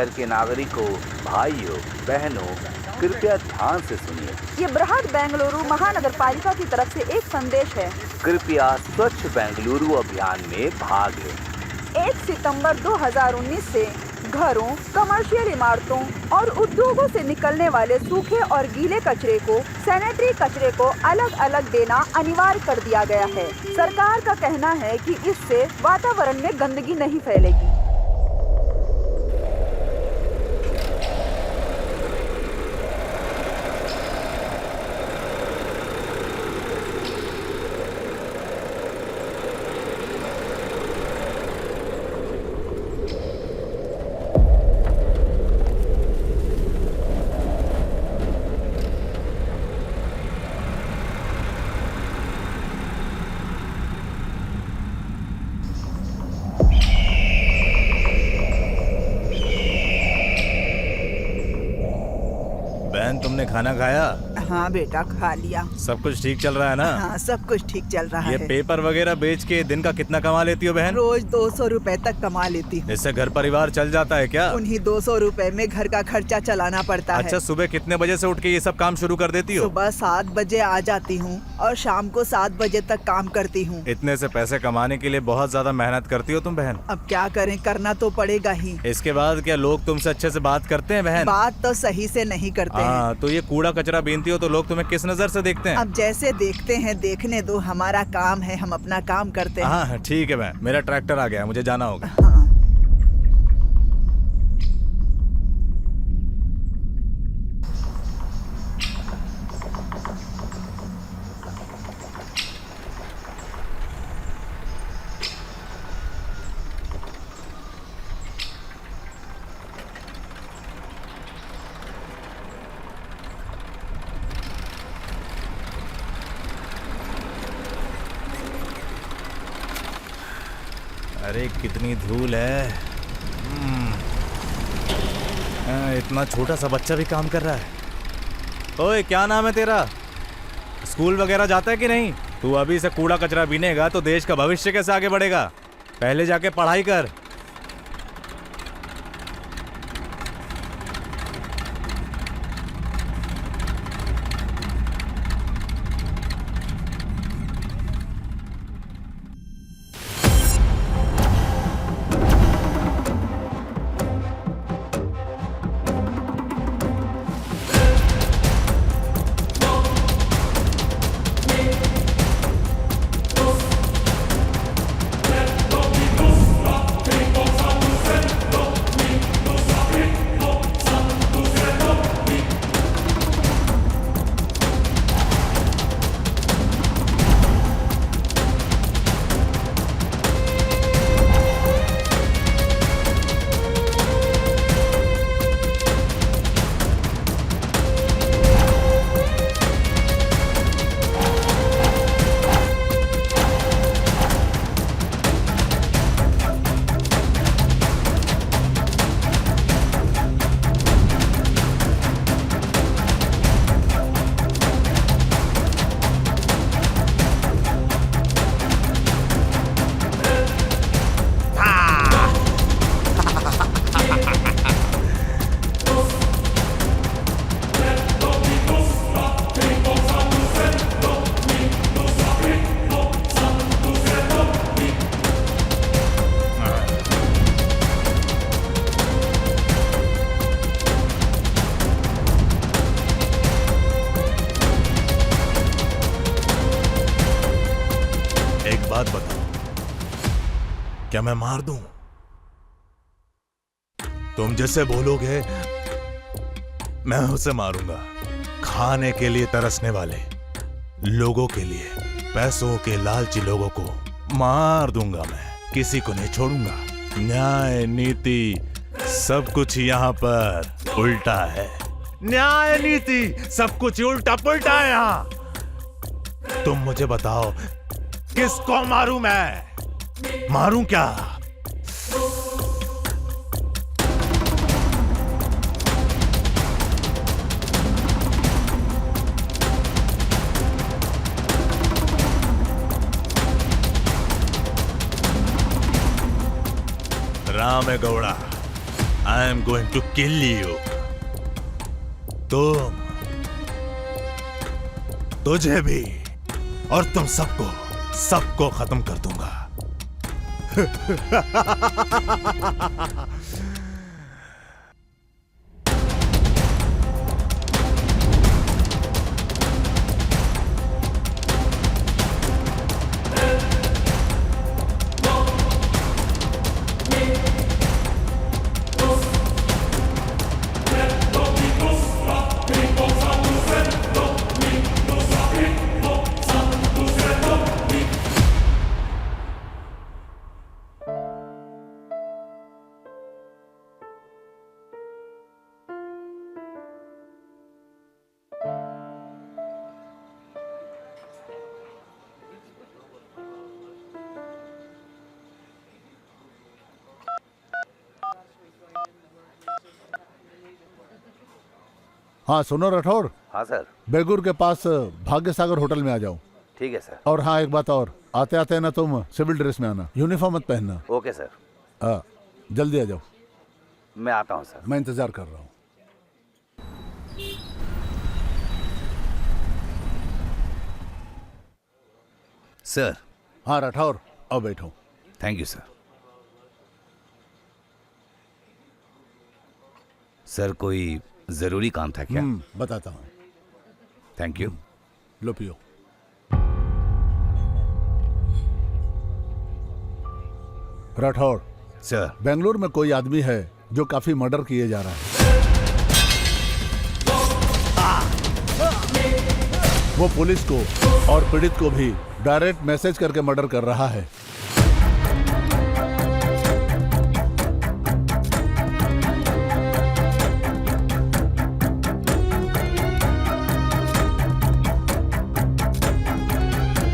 शहर के नागरिकों, भाइयों, बहनों, कृपया ध्यान से सुनिए। ये बृहद बेंगलुरु महानगर पालिका की तरफ से एक संदेश है। कृपया स्वच्छ बेंगलुरु अभियान में भाग लें। 1 सितंबर 2019 से घरों, कमर्शियल इमारतों और उद्योगों से निकलने वाले सूखे और गीले कचरे को सैनिटरी कचरे को अलग अलग देना अनिवार्य कर दिया गया है। सरकार का कहना है कि इससे वातावरण में गंदगी नहीं फैलेगी। बहन, तुमने खाना खाया? हाँ बेटा, खा लिया। सब कुछ ठीक चल रहा है ना? हाँ, सब कुछ ठीक चल रहा ये है। पेपर वगैरह बेच के दिन का कितना कमा लेती हो बहन? रोज 200 रुपए तक कमा लेती हूँ। इससे घर परिवार चल जाता है क्या? उन्हीं 200 रुपए में घर का खर्चा चलाना पड़ता है। अच्छा, सुबह कितने बजे से उठ के ये सब काम शुरू कर देती हो? सुबह 7 बजे आ जाती हूँ और शाम को 7 बजे तक काम करती हूँ। इतने से पैसे कमाने के लिए बहुत ज्यादा मेहनत करती हो तुम बहन। अब क्या करें, करना तो पड़ेगा ही। इसके बाद क्या लोग तुमसे अच्छे से बात करते हैं बहन? बात तो सही से नहीं करते हैं। हाँ, तो ये कूड़ा कचरा बीनती हो तो लोग तुम्हें किस नजर से देखते हैं? अब जैसे देखते हैं देखने दो, हमारा काम है, हम अपना काम करते हैं। हाँ ठीक है बहन, मेरा ट्रैक्टर आ गया, मुझे जाना होगा। हाँ। अरे कितनी धूल है। इतना छोटा सा बच्चा भी काम कर रहा है। ओए, क्या नाम है तेरा? स्कूल वगैरह जाता है कि नहीं? तू अभी से कूड़ा कचरा बीनेगा तो देश का भविष्य कैसे आगे बढ़ेगा? पहले जाके पढ़ाई कर। बात बताओ, क्या मैं मार दूं? तुम जैसे बोलोगे मैं उसे मारूंगा। खाने के लिए तरसने वाले लोगों के लिए, पैसों के लालची लोगों को मार दूंगा मैं, किसी को नहीं छोड़ूंगा। न्याय नीति सब कुछ यहाँ पर उल्टा है। न्याय नीति सब कुछ उल्टा पुल्टा है यहाँ। तुम मुझे बताओ किसको मारूं मैं? मारूं क्या? Ramegowda, I am going to kill you. तुझे भी और तुम सबको खत्म कर दूंगा। हाँ सुनो राठौर, हाँ सर। बेगूर के पास भाग्य सागर होटल में आ जाओ। ठीक है सर। और हाँ एक बात और, आते आते ना तुम सिविल ड्रेस में आना, यूनिफॉर्म मत पहनना। Okay sir. हाँ जल्दी आ जाओ। मैं आता हूँ सर। मैं इंतजार कर रहा हूँ। सर। हाँ राठौर, आओ बैठो। Thank you sir. सर कोई जरूरी काम था क्या? बताता हूँ। Thank you. लो पियो। राठौर सर। बेंगलुरु में कोई आदमी है जो काफी मर्डर किए जा रहा है। वो पुलिस को और पीड़ित को भी डायरेक्ट मैसेज करके मर्डर कर रहा है।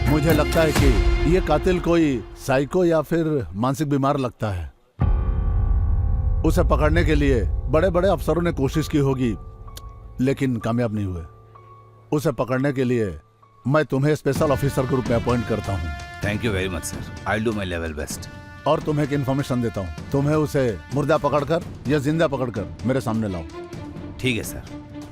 मुझे लगता है कि ये कातिल कोई साइको या फिर मानसिक बीमार लगता है। उसे पकड़ने के लिए बड़े बड़े अफसरों ने कोशिश की होगी लेकिन कामयाब नहीं हुए। उसे पकड़ने के लिए मैं तुम्हें स्पेशल ऑफिसर के रूप में अपॉइंट करता हूँ। Thank you very much sir. I do my level best. और तुम्हें एक इन्फॉर्मेशन देता हूँ, तुम्हें उसे मुर्दा पकड़कर या जिंदा पकड़कर मेरे सामने लाओ। ठीक है सर।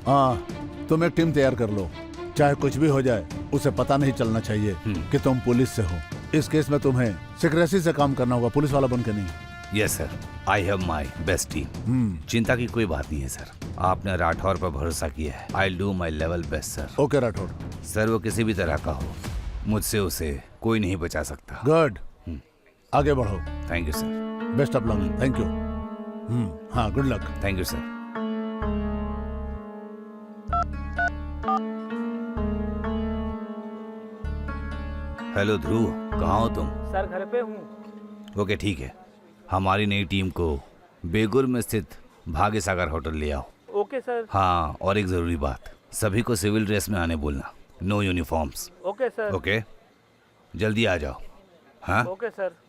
हाँ तुम एक टीम तैयार कर लो, चाहे कुछ भी हो जाए उसे पता नहीं चलना चाहिए कि तुम पुलिस से हो। इस केस में तुम्हें सिक्रेसी से काम करना होगा, पुलिस वाला बन के नहीं। Yes sir, I have my best team. चिंता की कोई बात नहीं है सर। आपने राठौर पर भरोसा किया है। I do my level best sir. Okay Rathore. Sir वो किसी भी तरह का हो, मुझसे उसे कोई नहीं बचा सकता। गुड, आगे बढ़ो। Thank you sir. Best of luck. Thank you. हाँ good luck. Thank you sir. Hello Dhruv, कहाँ हो तुम? सर घर पे हूँ। ओके ठीक है, हमारी नई टीम को बेगुर में स्थित भाग्य सागर होटल ले आओ। Okay sir. हाँ, और एक जरूरी बात, सभी को सिविल ड्रेस में आने बोलना, no uniforms. Okay sir. Okay, जल्दी आ जाओ। हाँ okay sir.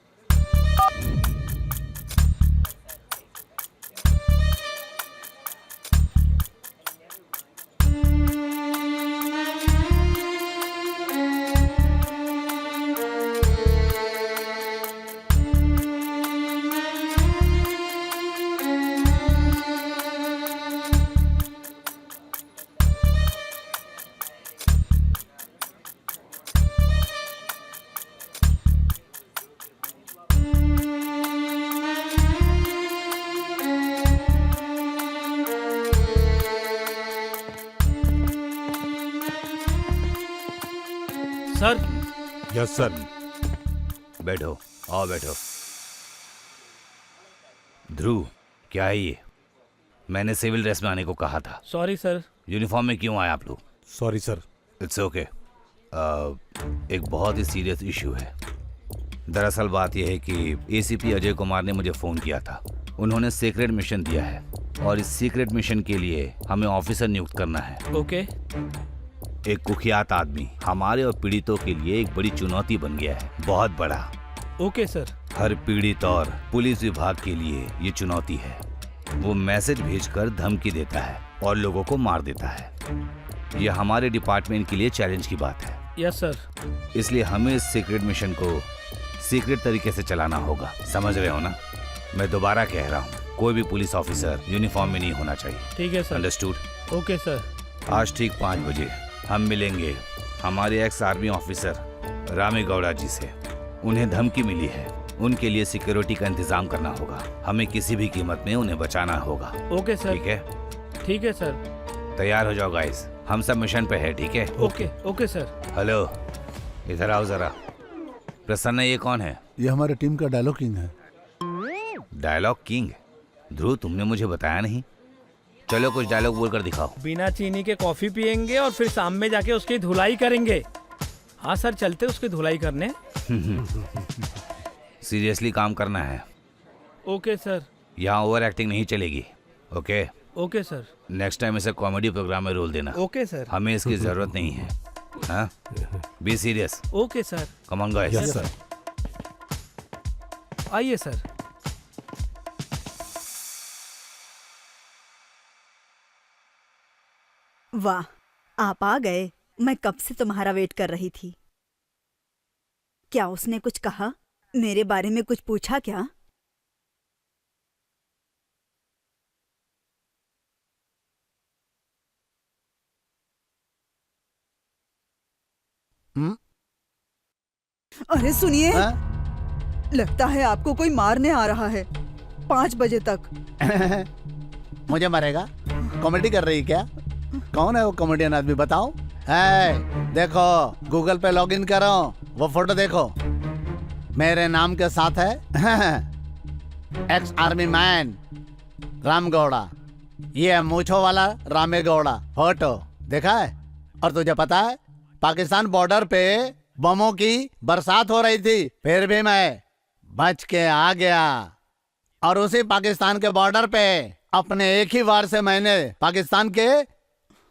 Sir. Yes sir. बैठो, आओ बैठो। ध्रुव, क्या है ये? मैंने सिविल ड्रेस में आने को कहा था। Sorry sir. यूनिफॉर्म में क्यों आए आप लोग? Sorry sir. It's okay. एक बहुत ही सीरियस इशू है। दरअसल बात यह है कि एसीपी अजय कुमार ने मुझे फ़ोन किया था। उन्होंने सीक्रेट मिशन दिया है और इस सीक्रेट मिशन के लिए हमें ऑफिसर नियुक्त करना है। ओके। एक कुख्यात आदमी हमारे और पीड़ितों के लिए एक बड़ी चुनौती बन गया है, बहुत बड़ा। Okay sir. हर पीड़ित और पुलिस विभाग के लिए ये चुनौती है। वो मैसेज भेजकर धमकी देता है और लोगों को मार देता है। ये हमारे डिपार्टमेंट के लिए चैलेंज की बात है। Yes sir. इसलिए हमें इस सीक्रेट मिशन को सीक्रेट तरीके से चलाना होगा। समझ रहे हो ना? मैं दोबारा कह रहा हूँ, कोई भी पुलिस ऑफिसर यूनिफॉर्म में नहीं होना चाहिए। ठीक है सर। अंडरस्टूड? Okay sir. आज ठीक 5 बजे हम मिलेंगे हमारे एक्स आर्मी ऑफिसर रामे गौड़ा जी से। उन्हें धमकी मिली है, उनके लिए सिक्योरिटी का इंतजाम करना होगा। हमें किसी भी कीमत में उन्हें बचाना होगा। Okay sir. ठीक है? ठीक है सर। तैयार हो जाओ गाइस, हम सब मिशन पे है। ठीक है? Okay okay sir. हेलो, इधर आओ जरा। प्रसन्न, ये कौन है? ये हमारे टीम का डायलॉग किंग है। Dialogue king? ध्रुव, तुमने मुझे बताया नहीं। चलो कुछ डायलॉग बोलकर दिखाओ। बिना चीनी के कॉफी पियेंगे और फिर शाम में जाके उसकी धुलाई करेंगे। हाँ सर, चलते उसकी धुलाई करने। सीरियसली काम करना है। Okay sir. यहाँ ओवर एक्टिंग नहीं चलेगी। Okay? Okay sir. Next time इसे कॉमेडी प्रोग्राम में रोल देना। Okay sir. हमें इसकी जरूरत नहीं है। हाँ? Be serious. Okay sir. Come on guys. Yes sir. आइए सर। वाह, आप आ गए। मैं कब से तुम्हारा वेट कर रही थी। क्या उसने कुछ कहा? मेरे बारे में कुछ पूछा क्या? अरे सुनिए, हाँ? लगता है आपको कोई मारने आ रहा है 5 बजे तक। मुझे मारेगा? कॉमेडी कर रही क्या? कौन है वो कॉमेडियन आदमी, बताओ। है, देखो गूगल पे लॉगिन करो, वो फोटो देखो, मेरे नाम के साथ है। Ex army man Ram Gowda. ये है मूछों वाला रामे गौड़ा। फोटो देखा है? और तुझे पता है, पाकिस्तान बॉर्डर पे बमों की बरसात हो रही थी, फिर भी मैं बच के आ गया। और उसी पाकिस्तान के बॉर्डर पे अपने एक ही वार से मैंने पाकिस्तान के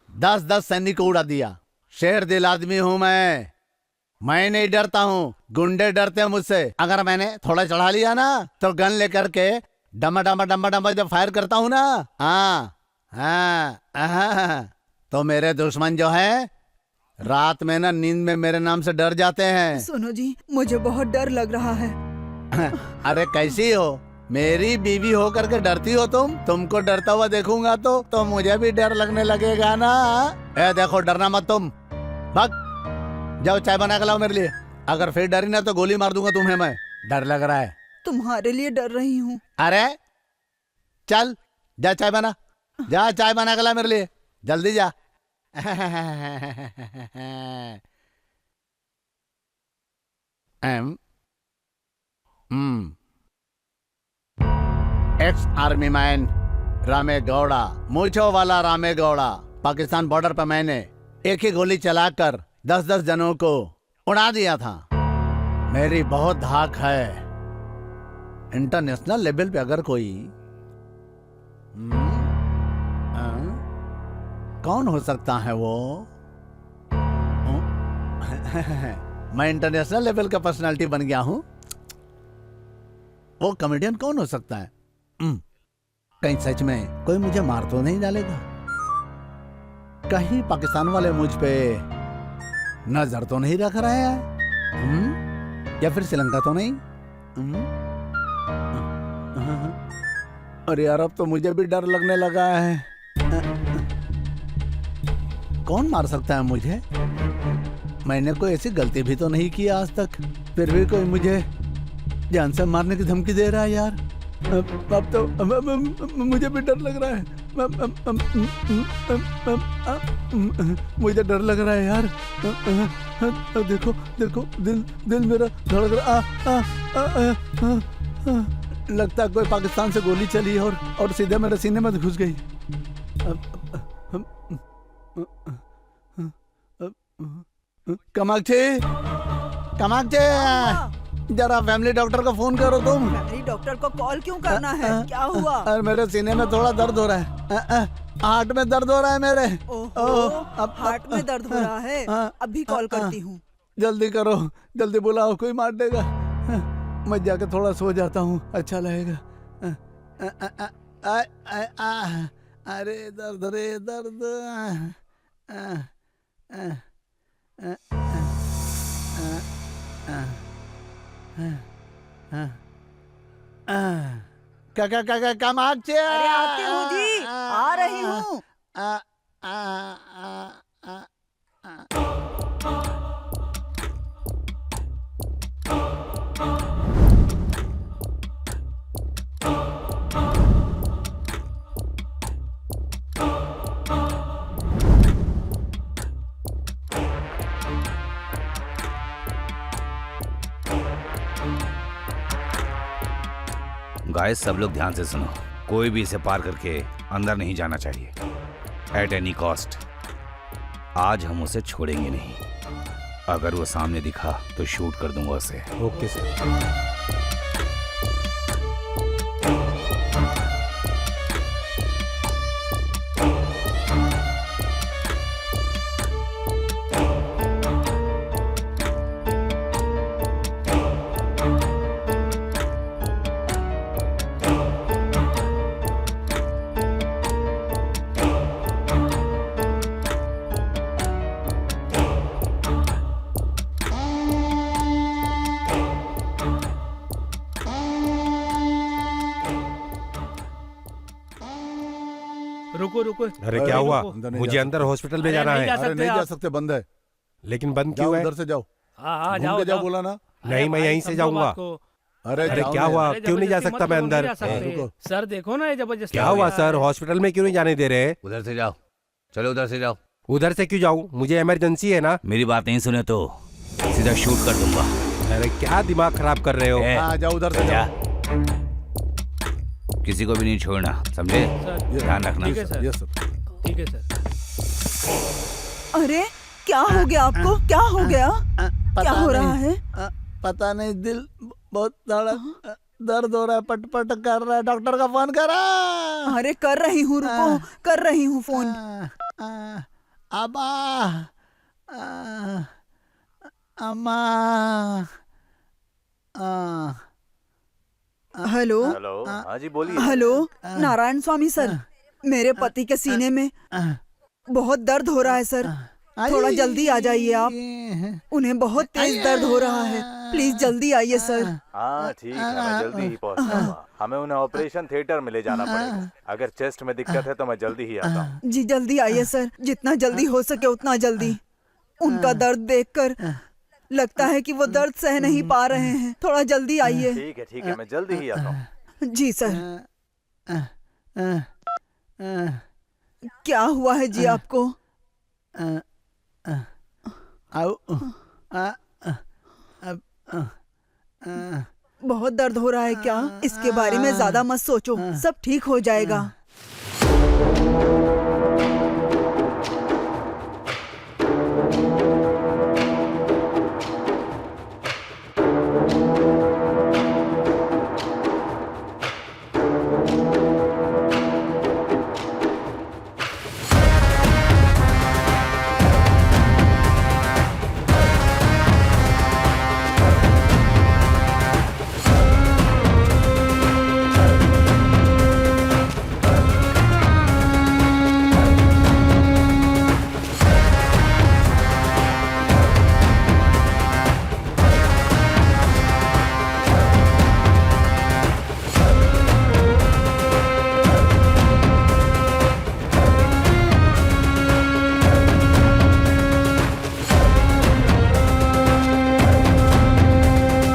10-10 सैनिक को उड़ा दिया। शेर दिल आदमी हूं मैं नहीं डरता हूँ, गुंडे डरते हैं मुझसे। अगर मैंने थोड़ा चढ़ा लिया ना तो गन लेकर के डमा डमा डमा डमा जब फायर करता हूँ ना, तो मेरे दुश्मन जो है रात में ना नींद में मेरे नाम से डर जाते हैं। सुनो जी, मुझे बहुत डर लग रहा है। अरे कैसी हो, मेरी बीवी होकर के डरती हो तुम? तुमको डरता हुआ देखूंगा तो मुझे भी डर लगने लगेगा ना। ए देखो, डरना मत तुम, भाग जाओ, चाय बना के लाओ मेरे लिए। अगर फिर डरी ना तो गोली मार दूंगा तुम्हें मैं। डर लग रहा है? तुम्हारे लिए डर रही हूँ। अरे चल जा, चाय बना, जा चाय बना के ला मेरे लिए, जल्दी जा। एक्स आर्मी मैन रामे गौड़ा, मूछों वाला रामे गौड़ा। पाकिस्तान बॉर्डर पर मैंने एक ही गोली चलाकर 10-10 जनों को उड़ा दिया था। मेरी बहुत धाक है। इंटरनेशनल लेवल पे अगर कोई कौन हो सकता है वो? मैं इंटरनेशनल लेवल का पर्सनालिटी बन गया हूं। वो कॉमेडियन कौन हो सकता है? कहीं सच में कोई मुझे मार तो नहीं डालेगा? कहीं पाकिस्तान वाले मुझ पे नजर तो नहीं रख रहे हैं? या फिर श्रीलंका तो नहीं? अरे यार, अब तो मुझे भी डर लगने लगा है। कौन मार सकता है मुझे? मैंने कोई ऐसी गलती भी तो नहीं की आज तक, फिर भी कोई मुझे जान से मारने की धमकी दे रहा है यार। अब तो मुझे भी डर लग रहा है। मुझे डर लग रहा है यार। देखो देखो, दिल मेरा धड़क रहा। लगता है कोई पाकिस्तान से गोली चली और सीधे मेरे सीने में घुस गई। कामाक्षी, जरा फैमिली डॉक्टर को फोन करो तुम। फैमिली डॉक्टर को कॉल क्यों करना है? क्या हुआ? अरे मेरे सीने में थोड़ा दर्द हो रहा है। हार्ट में दर्द हो रहा है मेरे। अब हार्ट में दर्द हो रहा है। अभी कॉल करती हूँ। जल्दी करो, जल्दी बुलाओ, कोई मार देगा। मैं जाके थोड़ा सो जाता हूँ, अच्छा लगेगा। अरे दर्द, रे दर्द। कामाक्षी अरे आती हूँ जी, आ रही हूँ। गाइस, सब लोग ध्यान से सुनो। कोई भी इसे पार करके अंदर नहीं जाना चाहिए एट एनी कॉस्ट। आज हम उसे छोड़ेंगे नहीं। अगर वो सामने दिखा तो शूट कर दूंगा उसे। Okay sir. रुको रुको। अरे क्या हुआ? अंदर नहीं मुझे जा अंदर हॉस्पिटल में अरे जाना नहीं है। जा अरे सकते नहीं जा आप। सकते, बंद है। लेकिन बंद जाओ, क्यों है? उधर से जाओ। हाँ घूम जाओ के जाओ जाओ। बोला ना। नहीं, मैं भाई, यहीं से समझो जाऊंगा। बात को। अरे अरे जाओ क्या ना। हुआ? अरे क्यों नहीं जा जबरदस्ती सकता मत मैं करो, नहीं अंदर? जा सकते। रुको। सर देखो ना, ये जबरदस्ती क्या हो हुआ गया सर? है। हॉस्पिटल में क्यों नहीं जाने दे रहे? उधर से जाओ, चलो उधर से जाओ। उधर से क्यों जाऊं? मुझे इमरजेंसी है ना। मेरी बात नहीं सुने तो सीधा शूट कर दूंगा। अरे क्या दिमाग खराब कर रहे हो? ए, हाँ, जाओ उधर से जा। जाओ। किसी को भी नहीं छोड़ना, समझे? सर ध्यान रखना। ठीक है सर। Yes sir. ठीक है सर। अरे क्या हो गया आपको? क्या हो गया? क्या हो रहा है? पता नहीं, दिल बहुत दर्द हो रहा है, पटपट कर रहा है। डॉक्टर का फोन करा। अरे कर रही हूँ, रुको, कर रही हूँ फोन। अबा, अम्मा। हेलो हाँ जी बोलिए। हेलो, नारायण स्वामी सर, मेरे पति के सीने में बहुत दर्द हो रहा है सर। थोड़ा जल्दी आ जाइए आप, उन्हें बहुत तेज दर्द हो रहा है। प्लीज जल्दी आइए सर। हाँ ठीक है, मैं जल्दी ही पहुंचूंगा। हमें उन्हें ऑपरेशन थिएटर में ले जाना पड़ेगा। अगर चेस्ट में दिक्कत है तो मैं जल्दी ही आता हूँ। जी जल्दी आइए सर, जितना जल्दी हो सके उतना जल्दी। उनका दर्द देखकर लगता है कि वो दर्द सह नहीं पा रहे हैं। थोड़ा जल्दी आइए। ठीक है, मैं जल्दी ही आता हूँ। जी सर। क्या हुआ है जी आपको? बहुत दर्द हो रहा है क्या? इसके बारे में ज्यादा मत सोचो, सब ठीक हो जाएगा।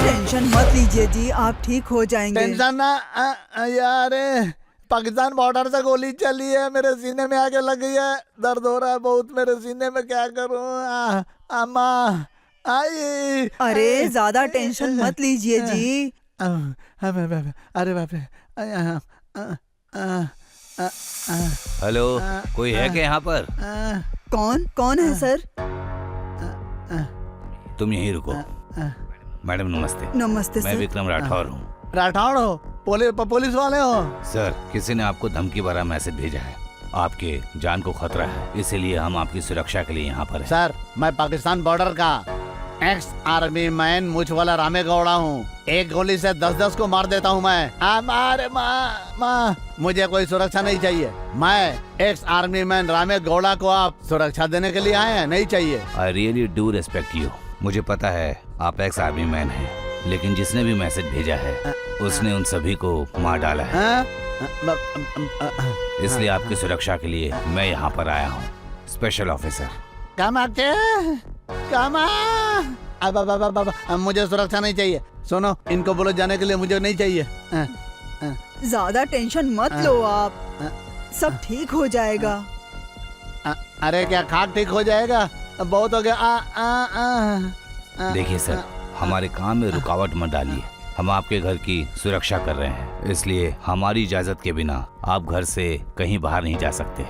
टेंशन मत लीजिए जी, आप ठीक हो जाएंगे। टेंशन ना यार, पाकिस्तान बॉर्डर से गोली चली है, मेरे सीने में आके लग गई है। दर्द हो रहा है बहुत मेरे सीने में, क्या करूं? अम्मा आई। अरे ज्यादा टेंशन मत लीजिए जी। अरे बाप रे। हेलो, कोई है क्या यहाँ पर? कौन कौन है सर? तुम यहीं रुको। मैडम नमस्ते। नमस्ते मैं सर। विक्रम राठौर हूँ। राठौड़ हो? पुलिस वाले हो? सर, किसी ने आपको धमकी भरा मैसेज भेजा है। आपके जान को खतरा है, इसीलिए हम आपकी सुरक्षा के लिए यहाँ पर हैं। सर, मैं पाकिस्तान बॉर्डर का एक्स आर्मी मैन मुझवाला रामेगौड़ा हूँ। एक गोली से 10-10 को मार देता हूँ मैं। अरे माँ, मुझे कोई सुरक्षा नहीं चाहिए। मैं एक्स आर्मी मैन रामेगौड़ा को आप सुरक्षा देने के लिए आए हैं? नहीं चाहिए। I really do respect you. मुझे पता है आप एक्स आर्मी मैन हैं, लेकिन जिसने भी मैसेज भेजा है उसने उन सभी को मार डाला है, हाँ? इसलिए आपकी सुरक्षा के लिए मैं यहाँ पर आया हूँ, स्पेशल ऑफिसर। अब मुझे सुरक्षा नहीं चाहिए। सुनो, इनको बोलो जाने के लिए मुझे नहीं चाहिए। ज्यादा टेंशन मत लो आप, सब ठीक हो जाएगा। अरे क्या खाक ठीक हो जाएगा? बहुत हो गया। देखिए सर, हमारे काम में रुकावट मत डालिए। हम आपके घर की सुरक्षा कर रहे हैं, इसलिए हमारी इजाजत के बिना आप घर से कहीं बाहर नहीं जा सकते।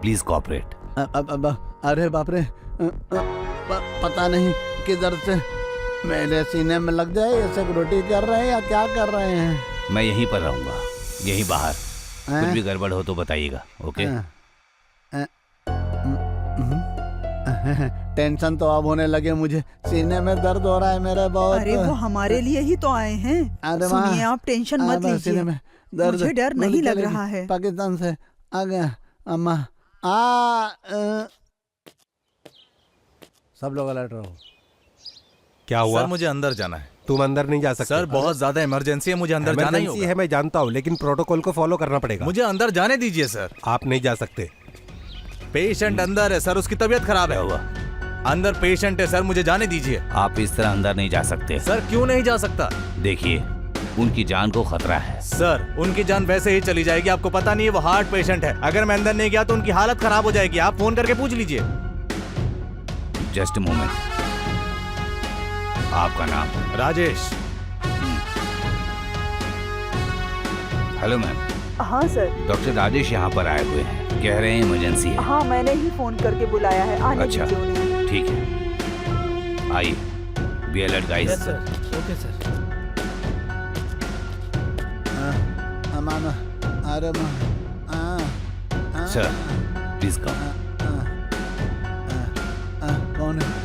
Please cooperate. अरे बाप रे, पता नहीं किधर से मेरे सीने में लग जाए। ये सिक्योरिटी कर रहे हैं या क्या कर रहे हैं? मैं यहीं पर रहूंगा, यहीं बाहर। कुछ भी गड़बड़ हो तो बताइएगा, ओके? टेंशन तो अब होने लगे मुझे, सीने में दर्द हो रहा है मेरे बहुत। अरे वो हमारे लिए ही तो आए हैं। अरे वाह। सुनिए, आप टेंशन मत सीने लीजिए, में दर्द, मुझे डर नहीं लग रहा है। पाकिस्तान से आ गया अम्मा। सब लोग अलर्ट रहो। क्या हुआ? सर मुझे अंदर जाना है। तुम अंदर नहीं जा सकते। सर बहुत ज्यादा इमरजेंसी है, मुझे अंदर जाना ही इमरजेंसी होगा। है, मैं जानता हूँ, लेकिन प्रोटोकॉल को फॉलो करना पड़ेगा। मुझे अंदर जाने दीजिए सर। आप नहीं जा सकते। पेशेंट अंदर है सर, उसकी तबीयत खराब है। हुआ? अंदर पेशेंट है सर, मुझे जाने दीजिए। आप इस तरह अंदर नहीं जा सकते। सर क्यों नहीं जा सकता? देखिए, उनकी जान को खतरा है। सर उनकी जान वैसे ही चली जाएगी, आपको पता नहीं है वो हार्ट पेशेंट है। अगर मैं अंदर नहीं गया तो उनकी हालत खराब हो जाएगी। आप फोन करके पूछ लीजिए। Just moment. आपका नाम? राजेश। हेलो मैम, हाँ सर। डॉक्टर राजेश यहाँ पर आए हुए हैं, कह रहे हैं इमरजेंसी है। हाँ, मैंने ही फोन करके बुलाया है, आने अच्छा, दीजिए उन्हें। ठीक है, आइए। Be alert guys. Yes sir, okay sir. अरे सर प्लीज कम। कौन है?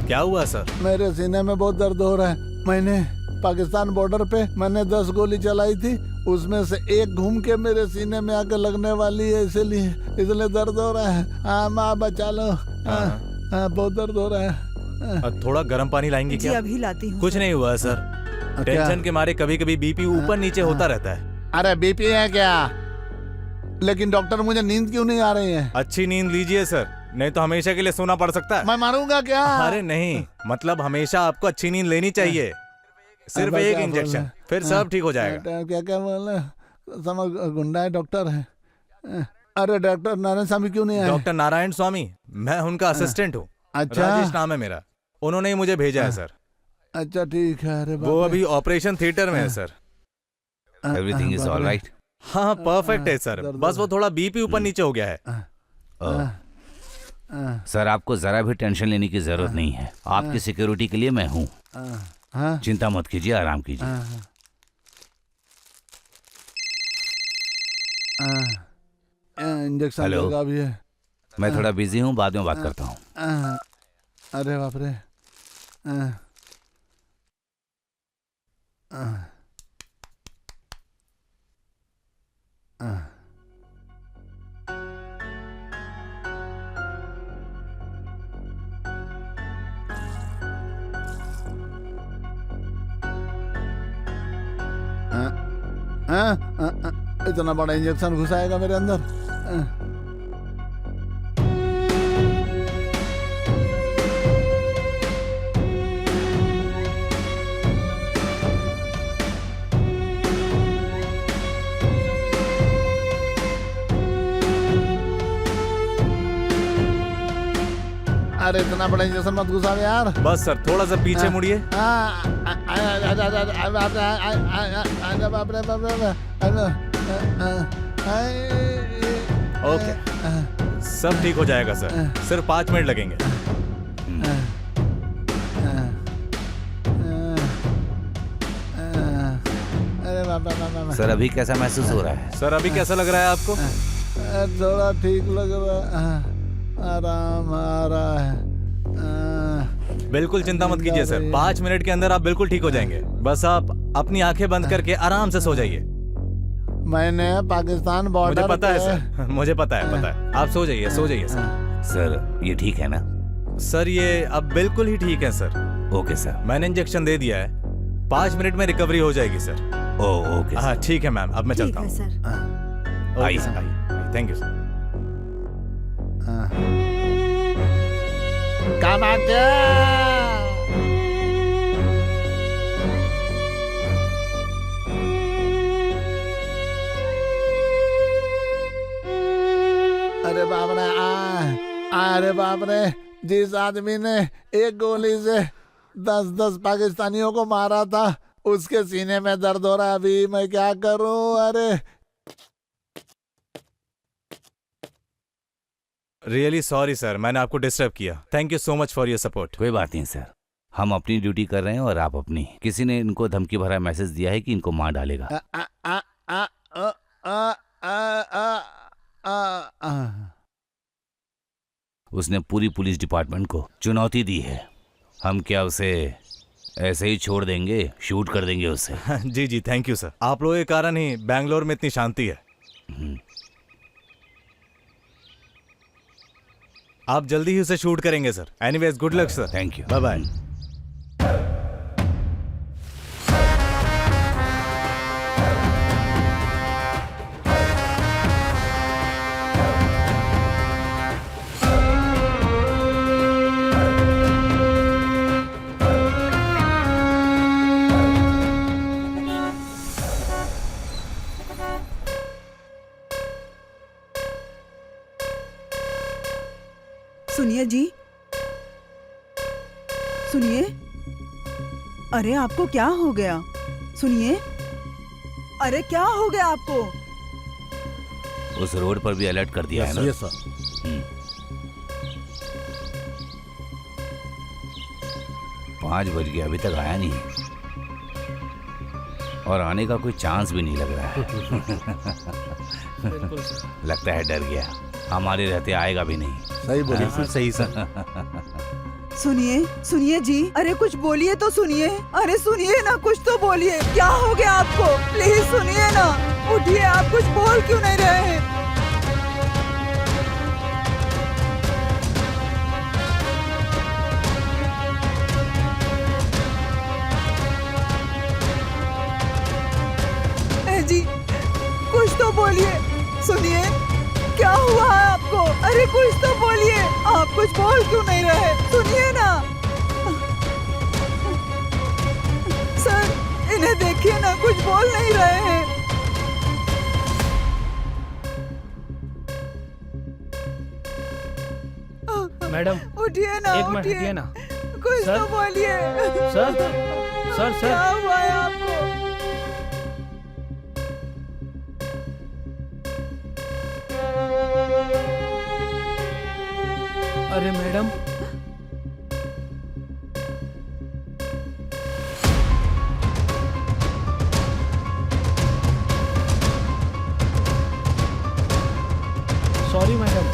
क्या हुआ सर? मेरे सीने में बहुत दर्द हो रहा है। मैंने पाकिस्तान बॉर्डर पे 10 गोली चलाई थी, उसमें से एक घूम के मेरे सीने में आकर लगने वाली है, इसलिए दर्द हो रहा है। माँ बचा लो। बहुत दर्द हो रहा है। थोड़ा गर्म पानी लाएंगे जी क्या? अभी लाती हूँ। कुछ नहीं हुआ सर, टेंशन के मारे कभी कभी बीपी ऊपर नीचे होता रहता है। अरे बीपी है क्या? लेकिन डॉक्टर मुझे नींद क्यों नहीं आ रही है? अच्छी नींद लीजिए सर, नहीं तो हमेशा के लिए सोना पड़ सकता है। मैं मारूंगा क्या? अरे नहीं, मतलब हमेशा आपको अच्छी नींद लेनी चाहिए। सिर्फ एक इंजेक्शन, फिर सब ठीक हो जाएगा। क्या क्या बोले? समझ, गुंडा है डॉक्टर है। अरे डॉक्टर नारायण स्वामी क्यों नहीं आए? डॉक्टर नारायण स्वामी, मैं उनका असिस्टेंट हूँ। अच्छा। राजेश नाम है मेरा, उन्होंने ही मुझे भेजा है सर। अच्छा ठीक है। अरे वो अभी ऑपरेशन थिएटर में है sir. Everything is all right? हाँ परफेक्ट है सर, बस वो थोड़ा बीपी ऊपर नीचे हो गया है। सर आपको जरा भी टेंशन लेने की जरूरत नहीं है, आपकी सिक्योरिटी के लिए मैं हूँ। चिंता मत कीजिए, आराम कीजिए। Injection hello. लगा भी है। मैं थोड़ा बिजी हूँ, बाद में बात करता हूँ। अरे बाप रे। इतना बड़ा इंजेक्शन घुसाएगा मेरे अंदर? अरे इतना बड़ा इंजेक्शन मत घुसाओ यार। बस सर थोड़ा सा पीछे मुड़िए। ओके, सब ठीक हो जाएगा सर, सिर्फ 5 मिनट लगेंगे। सर अभी कैसा महसूस हो रहा है? सर अभी कैसा लग रहा है आपको? थोड़ा ठीक लग रहा है, आराम आ रहा है। बिल्कुल चिंता मत कीजिए सर, 5 मिनट के अंदर आप बिल्कुल ठीक हो जाएंगे। बस आप अपनी आंखें बंद करके आराम से सो जाइए। मैंने पाकिस्तान बॉर्डर, मुझे पता है सर, मुझे पता है। आप सो जाइए, सो जाइए सर। सर ये ठीक है ना? सर ये अब बिल्कुल ही ठीक है सर। Okay sir. मैंने इंजेक्शन दे दिया है, 5 मिनट में रिकवरी हो जाएगी सर। ओ ओके हाँ ठीक है मैम, अब मैं ठीक चलता है हूँ। सर। आइए, आइए, थैंक यू सर। अरे बाप रे, अरे बाप रे, जिस आदमी ने एक गोली से 10-10 पाकिस्तानियों को मारा था, उसके सीने में दर्द हो रहा है। अभी मैं क्या करूं? अरे रियली सॉरी सर, मैंने आपको डिस्टर्ब किया। Thank you so much for your support. कोई बात नहीं सर, हम अपनी ड्यूटी कर रहे हैं और आप अपनी। किसी ने इनको धमकी भरा मैसेज दिया है कि इनको मार डालेगा। आ, आ, आ, आ, आ, आ, आ, आ, आ। उसने पूरी पुलिस डिपार्टमेंट को चुनौती दी है। हम क्या उसे ऐसे ही छोड़ देंगे? शूट कर देंगे उसे। जी जी, थैंक यू सर। आप लोगों के कारण ही बैंगलोर में इतनी शांति है। आप जल्दी ही उसे शूट करेंगे sir. Anyways, good luck sir. Thank you, bye bye. सुनिए जी, सुनिए। अरे आपको क्या हो गया? सुनिए, अरे क्या हो गया आपको? उस रोड पर भी अलर्ट कर दिया है ना? Yes sir. 5 बज गए, अभी तक आया नहीं और आने का कोई चांस भी नहीं लग रहा है। बिल्कुल सर। लगता है डर गया, हमारे रहते आएगा भी नहीं। सही बोलिए। बिल्कुल सही सर। सुनिए, सुनिए जी, अरे कुछ बोलिए तो सुनिए। अरे सुनिए ना, कुछ तो बोलिए। क्या हो गया आपको? प्लीज सुनिए ना, उठिए। आप कुछ बोल क्यों नहीं रहे हैं? ए जी, कुछ तो बोलिए। सुनिए, क्या हुआ है आपको? अरे कुछ तो बोलिए। आप कुछ बोल क्यों नहीं रहे? सुनिए ना सर, इन्हें देखिए ना, कुछ बोल नहीं रहे हैं। मैडम, उठिए ना, एक मिनट उठिए। हटिए ना। कुछ सर? तो बोलिए। सर, सर, क्या सर। हुआ है आपको? अरे मैडम, सॉरी मैडम,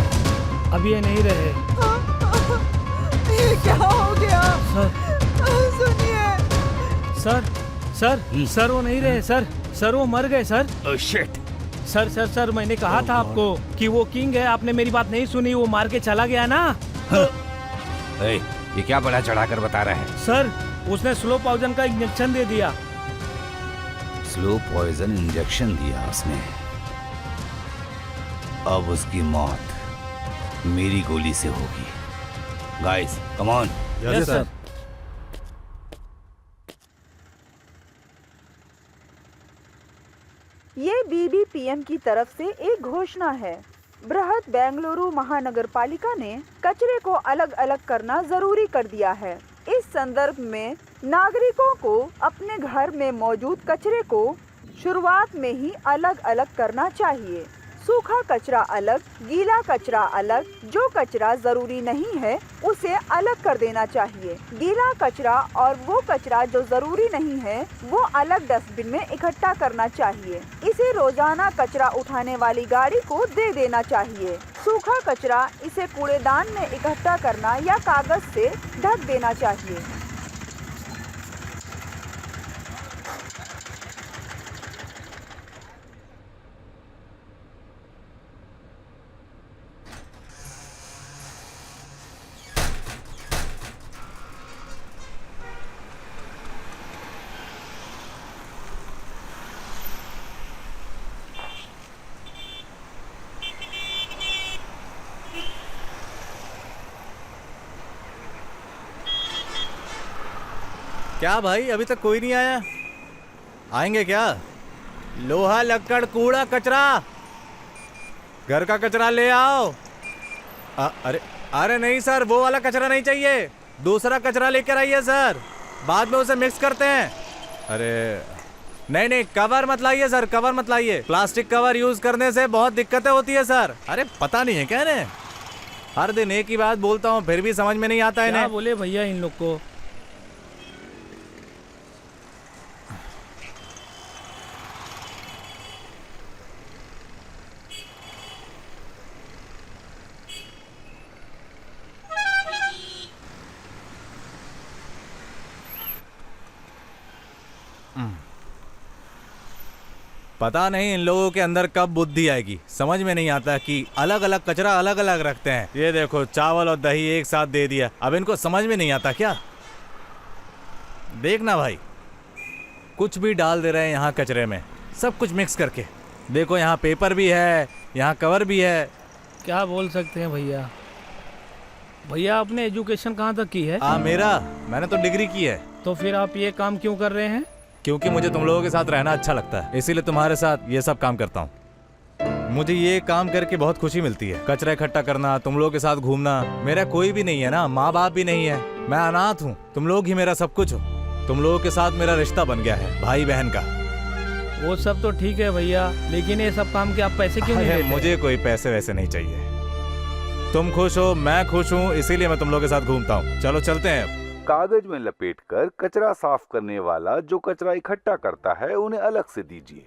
अभी ये नहीं रहे। ये क्या हो गया? सर, सुनिए। सर वो नहीं रहे सर। सर वो मर गए सर। Oh shit. सर मैंने कहा था आपको कि वो किंग है। आपने मेरी बात नहीं सुनी, वो मार के चला गया ना। ए, ये क्या बड़ा चढ़ाकर बता रहा है? सर, उसने स्लो पॉइजन का इंजेक्शन दे दिया। स्लो पॉइजन इंजेक्शन दिया उसने। अब उसकी मौत मेरी गोली से होगी। Guys, come on. Yes sir. ये बीबीपीएम की तरफ से एक घोषणा है। बृहद बेंगलुरु महानगर पालिका ने कचरे को अलग अलग करना जरूरी कर दिया है। इस संदर्भ में नागरिकों को अपने घर में मौजूद कचरे को शुरुआत में ही अलग अलग करना चाहिए। सूखा कचरा अलग, गीला कचरा अलग। जो कचरा जरूरी नहीं है उसे अलग कर देना चाहिए। गीला कचरा और वो कचरा जो जरूरी नहीं है वो अलग डस्टबिन में इकट्ठा करना चाहिए। इसे रोजाना कचरा उठाने वाली गाड़ी को दे देना चाहिए। सूखा कचरा इसे कूड़ेदान में इकट्ठा करना या कागज से ढक देना चाहिए। क्या भाई, अभी तक कोई नहीं आया? आएंगे क्या? लोहा लक्कड़ कूड़ा कचरा, घर का कचरा ले आओ। अरे अरे नहीं सर, वो वाला कचरा नहीं चाहिए, दूसरा कचरा लेकर आइए सर, बाद में उसे मिक्स करते हैं। अरे नहीं नहीं, कवर मत लाइए सर, कवर मत लाइए, प्लास्टिक कवर यूज करने से बहुत दिक्कतें होती है सर। अरे पता नहीं है क्या इन्हें, हर दिन एक ही बात बोलता हूँ फिर भी समझ में नहीं आता है इन्हें। बोले भैया इन लोग को? पता नहीं इन लोगों के अंदर कब बुद्धि आएगी, समझ में नहीं आता कि अलग अलग कचरा अलग अलग रखते हैं। ये देखो चावल और दही एक साथ दे दिया, अब इनको समझ में नहीं आता क्या? देखना भाई, कुछ भी डाल दे रहे हैं यहाँ कचरे में, सब कुछ मिक्स करके। देखो यहाँ पेपर भी है, यहाँ कवर भी है। क्या बोल सकते हैं भैया? भैया आपने एजुकेशन कहाँ तक की है? मेरा, मैंने तो डिग्री की है। तो फिर आप ये काम क्यों कर रहे हैं? क्योंकि मुझे तुम लोगों के साथ रहना अच्छा लगता है, इसीलिए तुम्हारे साथ ये सब काम करता हूँ। मुझे ये काम करके बहुत खुशी मिलती है, कचरा इकट्ठा करना, तुम लोगों के साथ घूमना। मेरा कोई भी नहीं है ना, माँ बाप भी नहीं है, मैं अनाथ हूँ, तुम लोग ही मेरा सब कुछ हो। तुम लोगों के साथ मेरा रिश्ता बन गया है भाई बहन का। वो सब तो ठीक है भैया, लेकिन ये सब काम के आप पैसे क्यों नहीं लेते? मुझे कोई पैसे वैसे नहीं चाहिए, तुम खुश हो मैं खुश हूँ, इसीलिए मैं तुम लोगों के साथ घूमता हूँ। चलो चलते हैं। कागज में लपेटकर कचरा साफ करने वाला जो कचरा इकट्ठा करता है उन्हें अलग से दीजिए।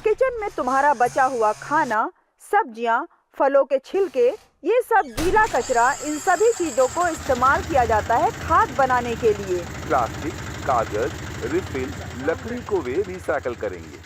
किचन में तुम्हारा बचा हुआ खाना, सब्जियां, फलों के छिलके, ये सब गीला कचरा, इन सभी चीजों को इस्तेमाल किया जाता है खाद बनाने के लिए। प्लास्टिक, कागज, रिफिल, लकड़ी को वे रिसाइकल करेंगे।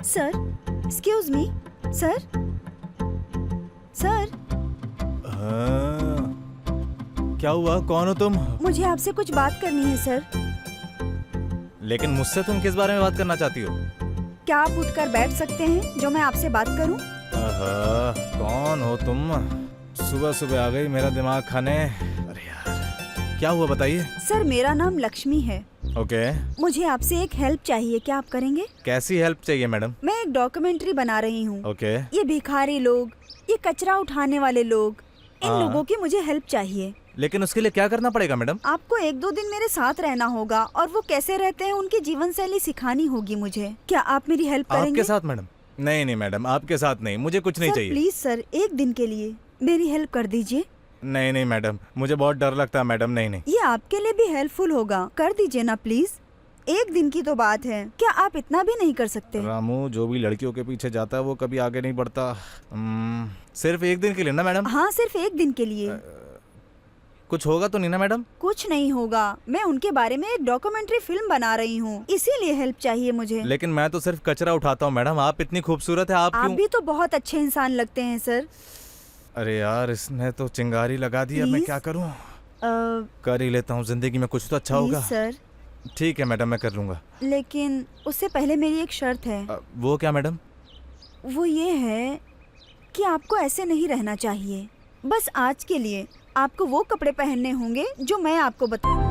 Sir, excuse me sir. Sir, क्या हुआ, कौन हो तुम? मुझे आपसे कुछ बात करनी है सर। लेकिन मुझसे तुम किस बारे में बात करना चाहती हो? क्या आप उठकर बैठ सकते हैं जो मैं आपसे बात करूं? कौन हो तुम? सुबह सुबह आ गई मेरा दिमाग खाने। अरे यार, क्या हुआ बताइए। सर, मेरा नाम लक्ष्मी है। ओके। मुझे आपसे एक हेल्प चाहिए, क्या आप करेंगे? कैसी हेल्प चाहिए मैडम? मैं एक डॉक्यूमेंट्री बना रही हूँ। ओके। ये भिखारी लोग, ये कचरा उठाने वाले लोग, इन लोगों की मुझे हेल्प चाहिए। लेकिन उसके लिए क्या करना पड़ेगा मैडम? आपको 1-2 दिन मेरे साथ रहना होगा और वो कैसे रहते हैं उनकी जीवन शैली सिखानी होगी मुझे। क्या आप मेरी हेल्प करेंगे? आपके साथ मैडम? नहीं नहीं मैडम, आपके साथ नहीं, मुझे कुछ नहीं चाहिए। प्लीज सर, 1 दिन के लिए मेरी हेल्प कर दीजिए। नहीं नहीं मैडम, मुझे बहुत डर लगता है मैडम। नहीं नहीं, ये आपके लिए भी हेल्पफुल होगा, कर दीजिए ना प्लीज। 1 दिन की तो बात है, क्या आप इतना भी नहीं कर सकते? रामू, जो भी लड़कियों के पीछे जाता है वो कभी आगे नहीं बढ़ता। सिर्फ 1 दिन के लिए ना मैडम? हाँ, सिर्फ 1 दिन के लिए। कुछ होगा तो नहीं ना मैडम? कुछ नहीं होगा, मैं उनके बारे में एक डॉक्यूमेंट्री फिल्म बना रही हूँ, इसीलिए हेल्प चाहिए मुझे। लेकिन मैं तो सिर्फ कचरा उठाता हूँ मैडम, आप इतनी खूबसूरत है, आप क्यों? भी तो बहुत अच्छे इंसान लगते हैं सर। अरे यार, इसने तो चिंगारी लगा दी, अब मैं क्या करूँ? कर ही लेता हूँ, जिंदगी में कुछ तो अच्छा होगा। सर ठीक है मैडम, मैं कर लूंगा। लेकिन उससे पहले मेरी एक शर्त है। वो क्या मैडम? वो ये है कि आपको ऐसे नहीं रहना चाहिए। बस आज के लिए आपको वो कपड़े पहनने होंगे जो मैं आपको बता।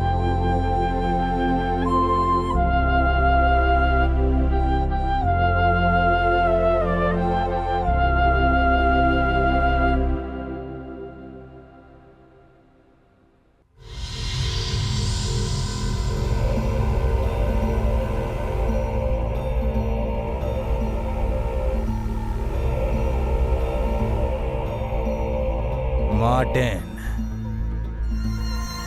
Martin,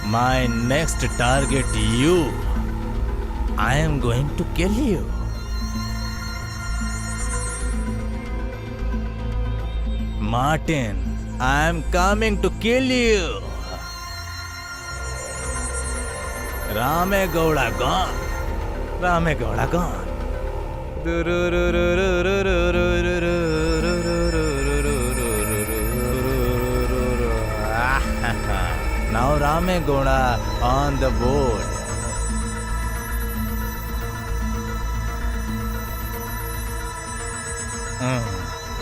my next target you. I am going to kill you. Martin, I am coming to kill you. Ramegowda gone. Ramegowda gone. Now Ramegowda on the board.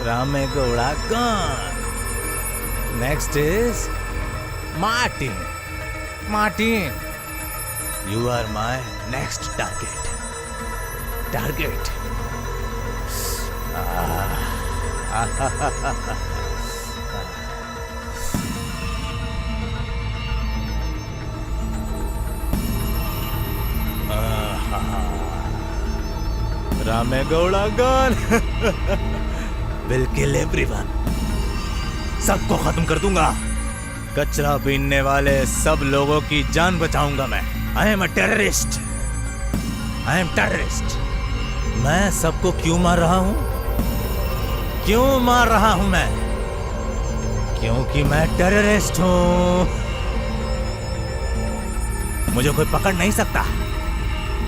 Ramegowda gone. Next is Martin. Martin, you are my next target. Target. Ramegowda gone. Will kill everyone. सबको खत्म कर दूंगा. कचरा बीनने वाले सब लोगों की जान बचाऊंगा मैं. I am a terrorist. I am terrorist. मैं सबको क्यों मार रहा हूं? क्यों मार रहा हूं मैं? क्योंकि मैं टेररिस्ट हूं. मुझे कोई पकड़ नहीं सकता.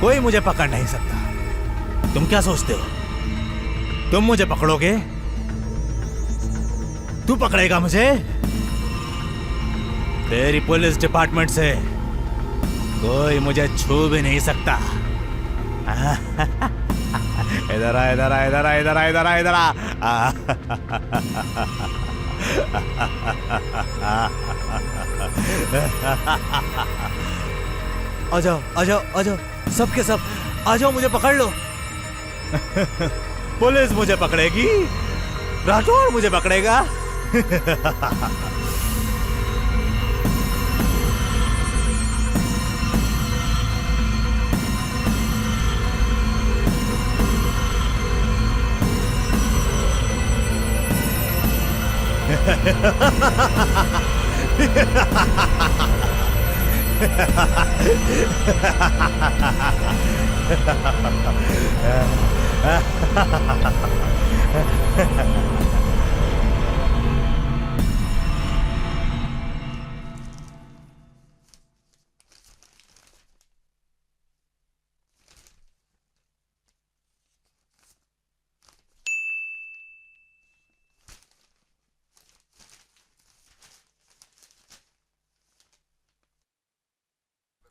कोई मुझे पकड़ नहीं सकता. तुम क्या सोचते हो? तुम मुझे पकड़ोगे? तू पकड़ेगा मुझे? तेरी पुलिस डिपार्टमेंट से कोई मुझे छू भी नहीं सकता. इधर आ, इधर आ, इधर आ, इधर आ, इधर आ, इधर आ. आ जाओ, आ जाओ, आ जाओ, सबके सब आ जाओ, मुझे पकड़ लो. पुलिस मुझे पकड़ेगी, राठौड़ मुझे पकड़ेगा.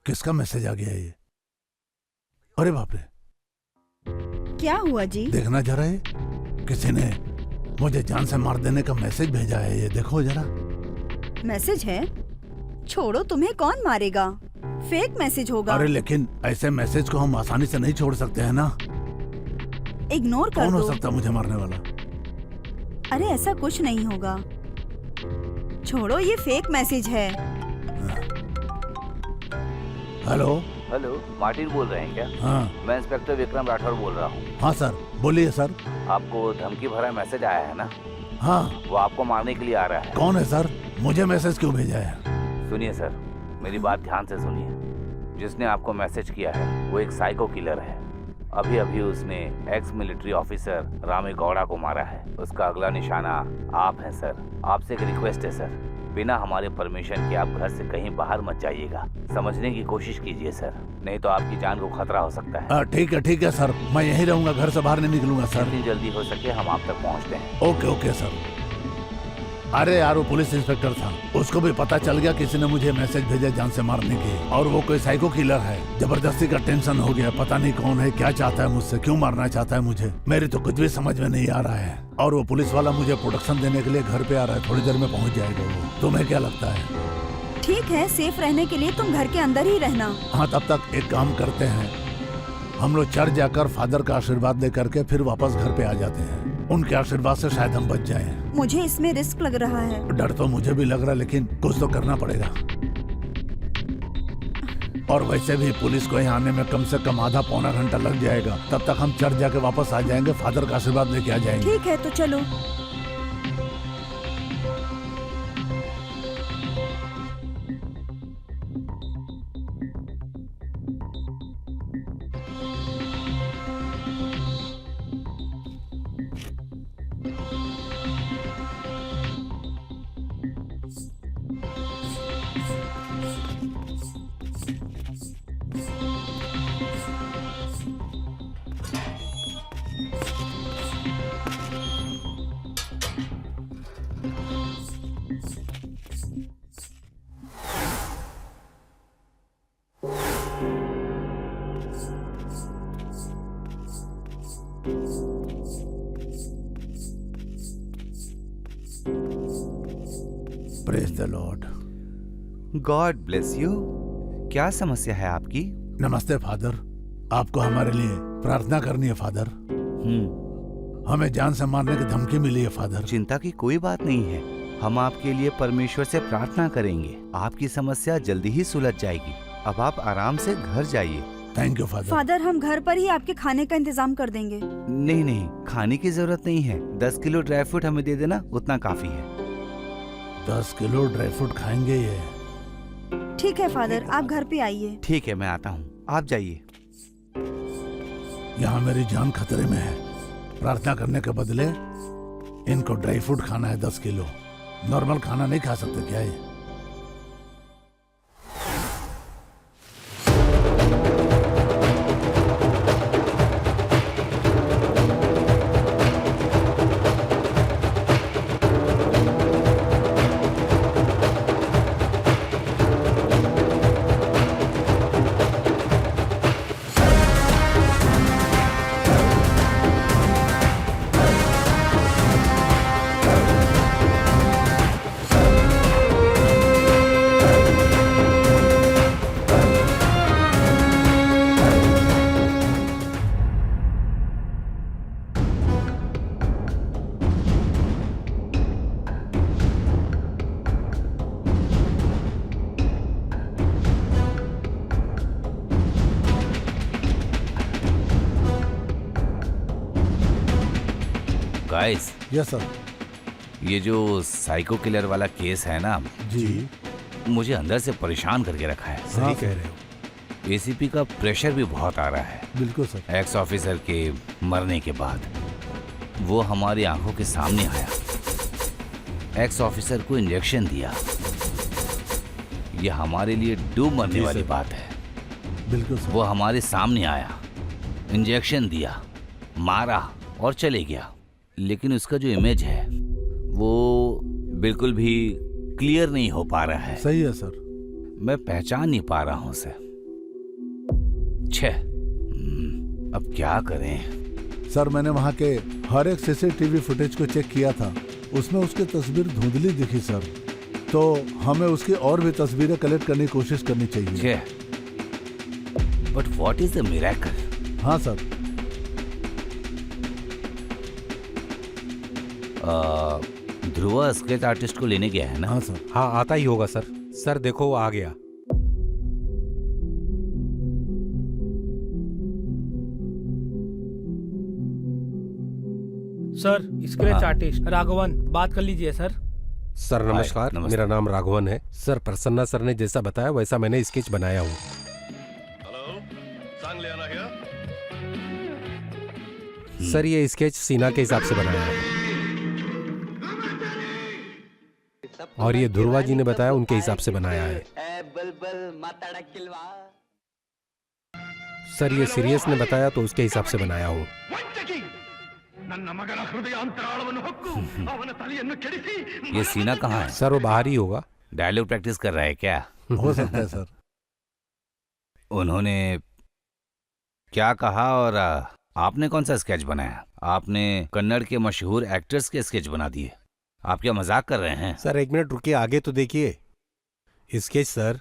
किसका मैसेज आ गया ये? अरे बाप रे, क्या हुआ जी? देखना जरा, ये किसी ने मुझे जान से मार देने का मैसेज भेजा है. ये देखो जरा. मैसेज है? छोड़ो, तुम्हें कौन मारेगा? फेक मैसेज होगा. अरे लेकिन ऐसे मैसेज को हम आसानी से नहीं छोड़ सकते हैं ना. इग्नोर कर कौन दो. हो सकता मुझे मारने वाला? अरे ऐसा कुछ नहीं होगा. छोड़ो, ये फेक मैसेज है. हेलो. हेलो, मार्टिन बोल रहे हैं क्या? हाँ. मैं इंस्पेक्टर विक्रम राठौर बोल रहा हूँ. हाँ सर, बोलिए सर. आपको धमकी भरा मैसेज आया है ना? हाँ. वो आपको मारने के लिए आ रहा है. कौन है सर? मुझे मैसेज क्यों भेजा है? सुनिए सर, मेरी बात ध्यान से सुनिए. जिसने आपको मैसेज किया है वो एक साइको किलर है. अभी अभी उसने एक्स मिलिट्री ऑफिसर रामेगौड़ा को मारा है. उसका अगला निशाना आप हैं सर. आपसे एक रिक्वेस्ट है सर, बिना हमारे परमिशन के आप घर से कहीं बाहर मत जाइएगा. समझने की कोशिश कीजिए सर, नहीं तो आपकी जान को खतरा हो सकता है. ठीक है सर, मैं यहीं रहूंगा, घर से बाहर नहीं निकलूंगा सर. जितनी जल्दी हो सके हम आप तक पहुंचते हैं. Okay sir. अरे यार, वो पुलिस इंस्पेक्टर था, उसको भी पता चल गया किसी ने मुझे मैसेज भेजा जान से मारने के, और वो कोई साइको किलर है. जबरदस्ती का टेंशन हो गया. पता नहीं कौन है, क्या चाहता है मुझसे, क्यों मारना चाहता है मुझे. मेरी तो कुछ भी समझ में नहीं आ रहा है. और वो पुलिस वाला मुझे प्रोटेक्शन देने के लिए घर पे आ रहा है. थोड़ी देर में पहुंच जाएगा वो. तुम्हें क्या लगता है? ठीक है, सेफ रहने के लिए तुम घर के अंदर ही रहना. हाँ, तब तक एक काम करते हैं, हम लोग चर्च जाकर फादर का आशीर्वाद दे करके फिर वापस घर पे आ जाते हैं. उनके आशीर्वाद से शायद हम बच जाएं. मुझे इसमें रिस्क लग रहा है. डर तो मुझे भी लग रहा है, लेकिन कुछ तो करना पड़ेगा. और वैसे भी पुलिस को यहाँ आने में कम से कम आधा पौना घंटा लग जाएगा. तब तक हम चर्च जाके वापस आ जाएंगे, फादर का आशीर्वाद लेके आ जाएंगे. ठीक है, तो चलो. Praise the Lord. God bless you. क्या समस्या है आपकी? नमस्ते फादर, आपको हमारे लिए प्रार्थना करनी है फादर। हमें जान से मारने की धमकी मिली है फादर। चिंता की कोई बात नहीं है, हम आपके लिए परमेश्वर से प्रार्थना करेंगे। आपकी समस्या जल्दी ही सुलझ जाएगी। अब आप आराम से घर जाइए। Thank you father. फादर, हम घर पर ही आपके खाने का इंतजाम कर देंगे। नहीं नहीं, खाने की जरूरत नहीं है। 10 किलो ड्राई फ्रूट हमें दे देना, उतना काफी है। 10 किलो ड्राई फ्रूट खाएंगे ये? ठीक है फादर, आप घर पे आइए। ठीक है, मैं आता हूँ, आप जाइए। यहाँ मेरी जान खतरे में है। प्रार्थना करने के बदले इनको ड्राई फ्रूट खाना है 10 किलो। नॉर्मल खाना नहीं खा सकते क्या ये? Guys, yes sir. ये जो साइको किलर वाला केस है ना, जी, मुझे अंदर से परेशान करके रखा है। सही कह रहे हो। एसीपी का प्रेशर भी बहुत आ रहा है। बिल्कुल सर। एक्स ऑफिसर के मरने के बाद वो हमारी आंखों के सामने आया। एक्स ऑफिसर को इंजेक्शन दिया। ये हमारे लिए डूब मरने वाली बात है। बिल्कुल सर। वो हमारे सामने आया, इंजेक्शन दिया, मारा और चले गया। लेकिन उसका जो इमेज है वो बिल्कुल भी क्लियर नहीं हो पा रहा है। सही है सर। मैं पहचान नहीं पा रहा हूं उसे। अब क्या करें? सर, मैंने वहाँ के हर एक सीसीटीवी फुटेज को चेक किया था। उसमें उसकी तस्वीर धुंधली दिखी सर। तो हमें उसकी और भी तस्वीरें कलेक्ट करने की कोशिश करनी चाहिए। But what is the miracle? हाँ सर। ध्रुव स्केच आर्टिस्ट को लेने गया है ना? हाँ सर। हाँ, आता ही होगा सर। सर देखो, वो आ गया। सर, स्क्रैच आर्टिस्ट राघवन, बात कर लीजिए सर। सर नमस्कार, नमस्ते। मेरा नाम राघवन है। सर, प्रसन्ना सर ने जैसा बताया वैसा मैंने स्केच बनाया हूँ। सर, ये स्केच सीना के हिसाब से बनाया है और ये ध्रुवा जी ने बताया उनके हिसाब से बनाया है। सर, ये सीरियस ने बताया तो उसके हिसाब से बनाया हूँ। ये सीना कहाँ है? सर, वो बाहर ही होगा। डायलॉग प्रैक्टिस कर रहा है क्या? हो सकता है सर। उन्होंने क्या कहा और आपने कौन सा स्केच बनाया? आपने कन्नड़ के मशहूर एक्टर्स के स्केच बना दिए। आप क्या मजाक कर रहे हैं? सर, 1 मिनट रुकिए, आगे तो देखिए। स्केच सर,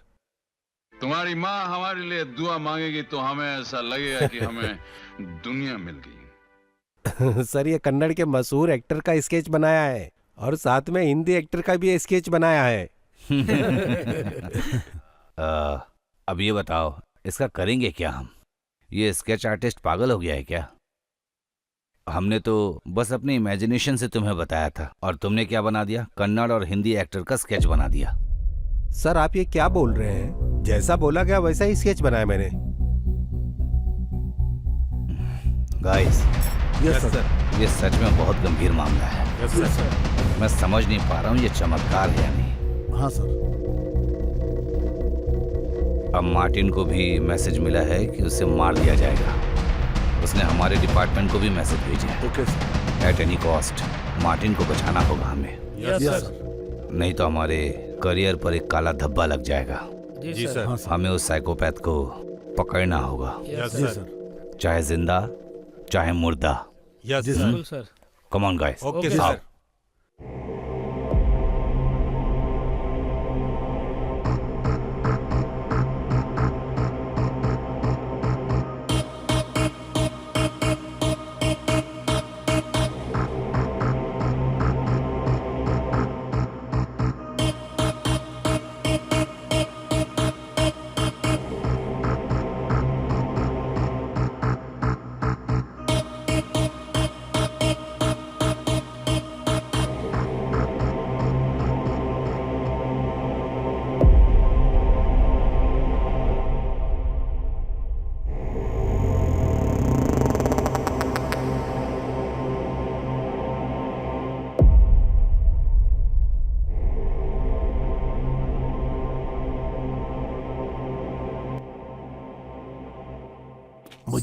तुम्हारी माँ हमारे लिए दुआ मांगेगी तो हमें ऐसा लगेगा कि हमें दुनिया मिल गई। सर, ये कन्नड़ के मशहूर एक्टर का स्केच बनाया है और साथ में हिंदी एक्टर का भी स्केच बनाया है। अब ये बताओ, इसका करेंगे क्या हम? ये स्केच आर्टिस्ट पागल हो गया है क्या? हमने तो बस अपनी इमेजिनेशन से तुम्हें बताया था और तुमने क्या बना दिया? कन्नड़ और हिंदी एक्टर का स्केच बना दिया। सर, आप ये क्या बोल रहे हैं? जैसा बोला गया वैसा ही स्केच बनाया मैंने। Guys, yes sir. ये सच में बहुत गंभीर मामला है। Yes sir. मैं समझ नहीं पा रहा हूँ ये चमत्कार है या नहीं। हाँ सर। अब मार्टिन को भी मैसेज मिला है कि उसे मार दिया जाएगा। उसने हमारे डिपार्टमेंट को भी मैसेज भेजा है। Okay sir. At any cost Martin को बचाना होगा हमें। Yes sir. नहीं तो हमारे करियर पर एक काला धब्बा लग जाएगा। जी सर। हाँ सर। हमें उस साइकोपैथ को पकड़ना होगा, जी सर। चाहे जिंदा चाहे मुर्दा। यस जी बिल्कुल sir. Come on guys. Okay आओ। सर।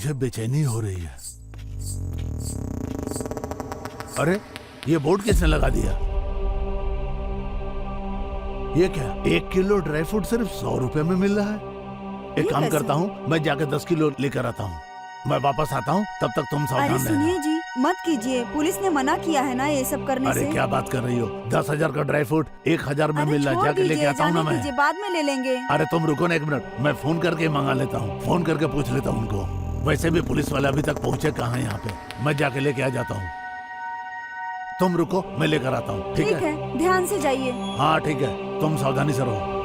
मुझे बेचैनी हो रही है। अरे ये बोर्ड किसने लगा दिया? ये क्या 1 किलो ड्राई फ्रूट सिर्फ 100 रुपए में मिल रहा है? एक काम करता हूँ, मैं जाकर 10 किलो लेकर आता हूँ। मैं वापस आता हूँ, तब तक तुम सावधान अरे रहना। सुनिए जी, मत कीजिए, पुलिस ने मना किया है ना ये सब करने अरे से। क्या बात कर रही हो? 10,000 का ड्राई फ्रूट 1,000 में अरे मिल रहा है, छोड़ जाके लेके दीजिए, आता हूँ ना जाने मैं। दीजिए, बाद में ले लेंगे। अरे तुम रुको ना 1 मिनट, मैं फोन करके मंगा लेता हूँ। फोन करके पूछ लेता हूँ उनको। वैसे भी पुलिस वाले अभी तक पहुंचे कहाँ हैं यहाँ पे? मैं जाके लेके आ जाता हूँ। तुम रुको, मैं लेकर आता हूँ। ठीक है? ध्यान से जाइए। हाँ ठीक है, तुम सावधानी से रहो।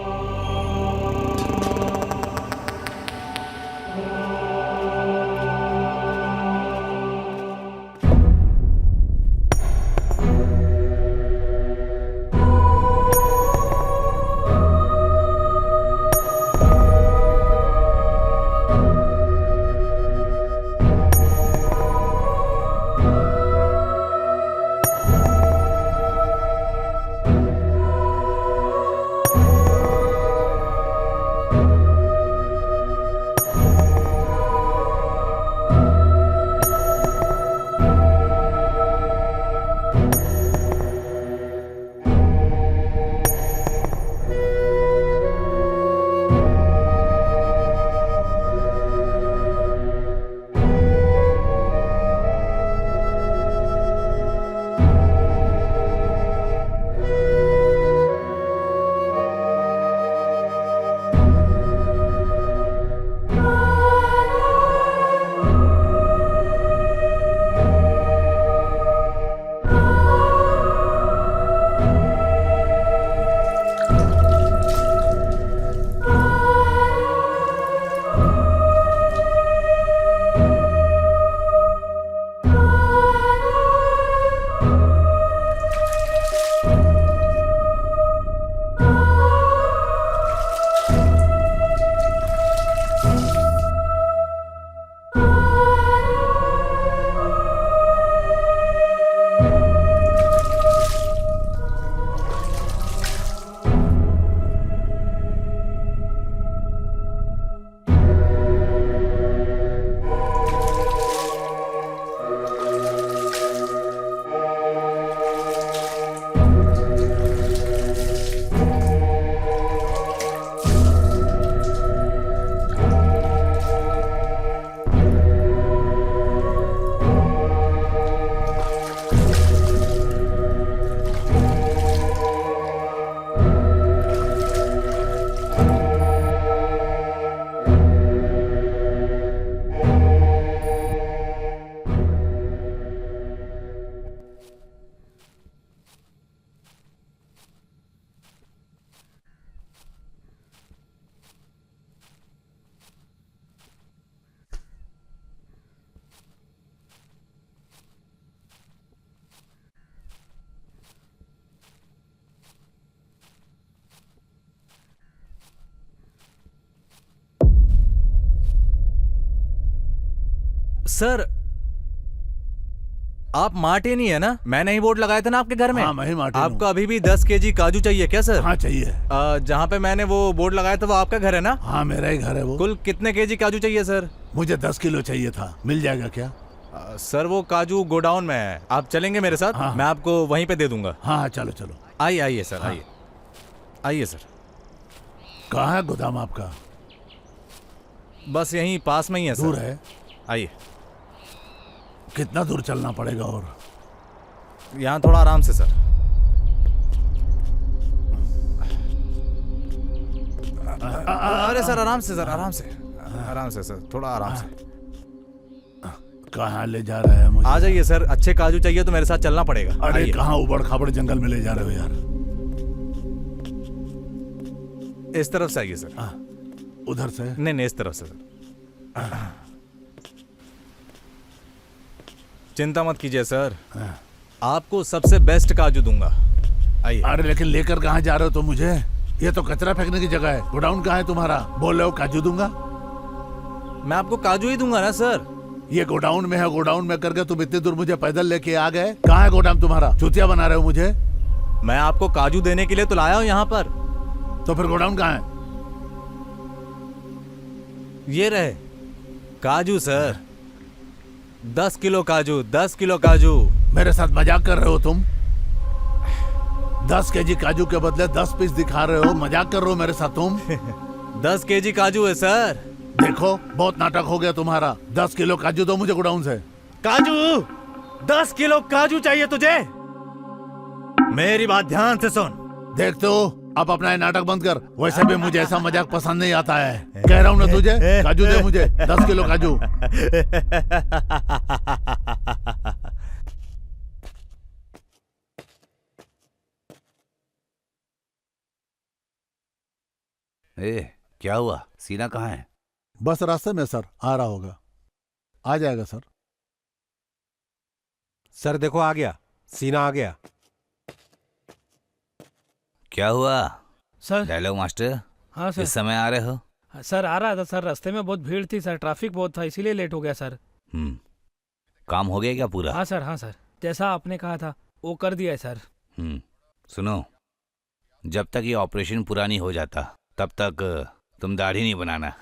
सर आप मार्टिन ही है ना? मैंने ही बोर्ड लगाया था ना आपके घर में। हाँ, मैं ही मार्टिन हूँ। आपको अभी भी 10 केजी काजू चाहिए क्या सर? हाँ चाहिए। जहाँ पे मैंने वो बोर्ड लगाया था वो आपका घर है ना? हाँ मेरा ही घर है वो। कुल कितने केजी काजू चाहिए सर? मुझे 10 किलो चाहिए था, मिल जाएगा क्या? सर वो काजू गोडाउन में है, आप चलेंगे मेरे साथ? हाँ, मैं आपको वहीं पे दे दूंगा। हाँ चलो चलो। आइए आइए सर, हाँ। आइए आइए सर। कहाँ है गोदाम आपका? बस यहीं पास में ही है सर। दूर है? आइए। कितना दूर चलना पड़ेगा? और यहाँ थोड़ा आराम से सर। अरे सर आराम से सर, आराम से, आराम से सर, थोड़ा आराम से। कहाँ ले जा रहे हैं मुझे? आ जाइए सर, अच्छे काजू चाहिए तो मेरे साथ चलना पड़ेगा। अरे कहाँ उबड़ खाबड़ जंगल में ले जा रहे हो यार? इस तरफ से आइए सर। उधर से? नहीं नहीं, इस तरफ से सर। चिंता मत कीजिए सर, आपको सबसे बेस्ट काजू दूंगा। आइए। अरे लेकिन लेकर कहाँ जा रहे हो तुम मुझे? ये तो कचरा फेंकने की जगह है। गोडाउन कहाँ है तुम्हारा? बोल रहे हो काजू दूंगा? मैं आपको काजू ही दूंगा ना सर। ये गोडाउन में है, गोडाउन में करके तुम इतनी दूर मुझे पैदल लेके आ गए। कहाँ है गोडाउन तुम्हारा? चूतिया बना रहे हो मुझे। मैं आपको काजू देने के लिए तो लाया हूँ यहाँ पर। तो फिर गोडाउन कहाँ है? ये रहे काजू सर। 10 किलो काजू, 10 किलो काजू। मेरे साथ मजाक कर रहे हो तुम? 10 केजी काजू के बदले 10 पीस दिखा रहे हो, मजाक कर रहे हो मेरे साथ तुम? 10 केजी काजू है सर। देखो बहुत नाटक हो गया तुम्हारा। 10 किलो काजू दो मुझे गोडाउन से। काजू 10 किलो काजू चाहिए तुझे? मेरी बात ध्यान से सुन। देखते हो, अब अपना ये नाटक बंद कर। वैसे भी मुझे ऐसा मजाक पसंद नहीं आता है। कह रहा हूँ ना तुझे, काजू दे मुझे 10 किलो काजू। ए, क्या हुआ? सीना कहाँ है? बस रास्ते में सर, आ रहा होगा। आ जाएगा सर। सर देखो आ गया, सीना आ गया। क्या हुआ सर। Dialogue master? हाँ सर। इस समय आ रहे हो? सर आ रहा था सर, रास्ते में बहुत भीड़ थी सर, ट्रैफिक बहुत था, इसीलिए लेट हो गया सर। काम हो गया क्या पूरा? हाँ सर, हाँ सर, जैसा आपने कहा था वो कर दिया है सर। सुनो, जब तक ये ऑपरेशन पूरा नहीं हो जाता तब तक तुम दाढ़ी नहीं बनाना।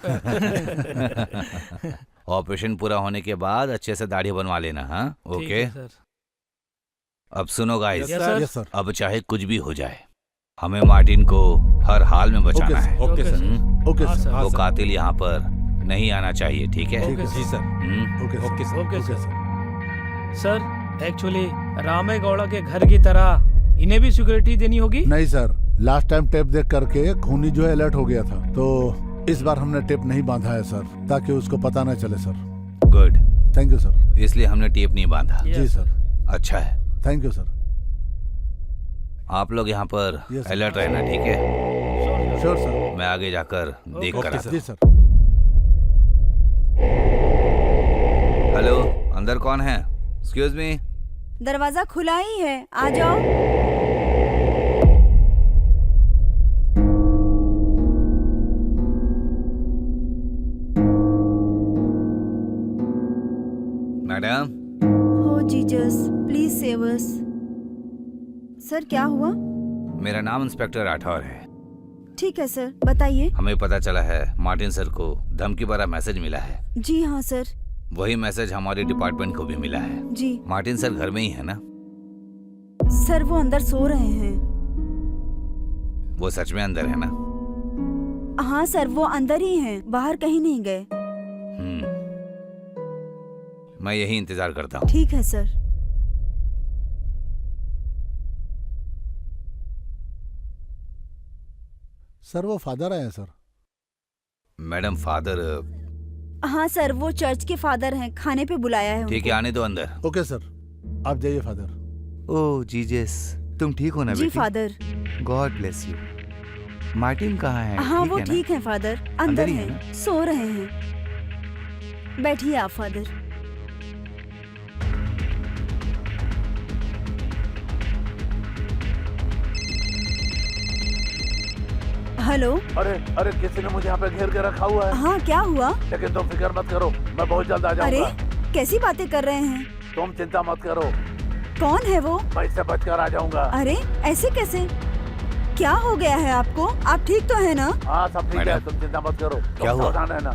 ऑपरेशन पूरा होने के बाद अच्छे से दाढ़ी बनवा लेना। हाँ ओके सर। अब सुनो गाइस, यस सर। अब चाहे कुछ भी हो जाए हमें मार्टिन को हर हाल में बचाना है। Okay sir. Okay sir. वो कातिल यहाँ पर नहीं आना चाहिए, ठीक है? जी sir. Okay okay sir. Okay sir. Sir actually Ramegowda के घर की तरह इन्हें भी सिक्योरिटी देनी होगी? नहीं सर, लास्ट टाइम टेप देख करके खूनी जो है अलर्ट हो गया था, तो इस बार हमने टेप नहीं बांधा है सर, ताकि उसको पता न चले sir. Good, thank you sir. इसलिए हमने टेप नहीं बांधा। जी सर। अच्छा है, थैंक यू सर। आप लोग यहाँ पर Yes, sir. अलर्ट रहना, ठीक है? Sure sir. मैं आगे जाकर देख कर आता जी हूँ। सर। हेलो, अंदर कौन है? Excuse me. दरवाजा खुला ही है, आ जाओ। मैडम, हो Jesus, please save us. Sir क्या हुआ? मेरा नाम इंस्पेक्टर राठौर है। ठीक है सर, बताइए। हमें पता चला है मार्टिन सर को धमकी भरा मैसेज मिला है। जी हाँ सर। वही मैसेज हमारे डिपार्टमेंट को भी मिला है। जी मार्टिन सर घर में ही है ना? सर, वो अंदर सो रहे हैं। वो सच में अंदर है ना? हाँ सर, वो अंदर ही हैं, बाहर कहीं नहीं गए। मैं यही इंतजार करता हूँ। ठीक है सर। सर वो फादर आए हैं सर। Madam father? हाँ सर, वो चर्च के फादर हैं, खाने पे बुलाया है ठीक है, आने दो अंदर। ओके सर, आप जाइए फादर। ओह जीजस, तुम ठीक हो ना जी father. God bless you. Martin कहाँ है? हाँ वो ठीक है फादर, अंदर ही है हैं, सो रहे हैं। बैठिए आप फादर। हेलो। अरे किसी ने मुझे यहाँ पे घेर के रखा हुआ है। हाँ क्या हुआ? लेकिन तुम फिक्र मत करो, मैं बहुत जल्द आ अरे जाऊंगा। कैसी बातें कर रहे हैं? तुम चिंता मत करो, कौन है वो? मैं इससे बचकर आ जाऊंगा। अरे ऐसे कैसे? क्या हो गया है आपको? आप ठीक तो है ना? हाँ सब ठीक है, तुम चिंता मत करो। क्या हुआ? सावधान रहना।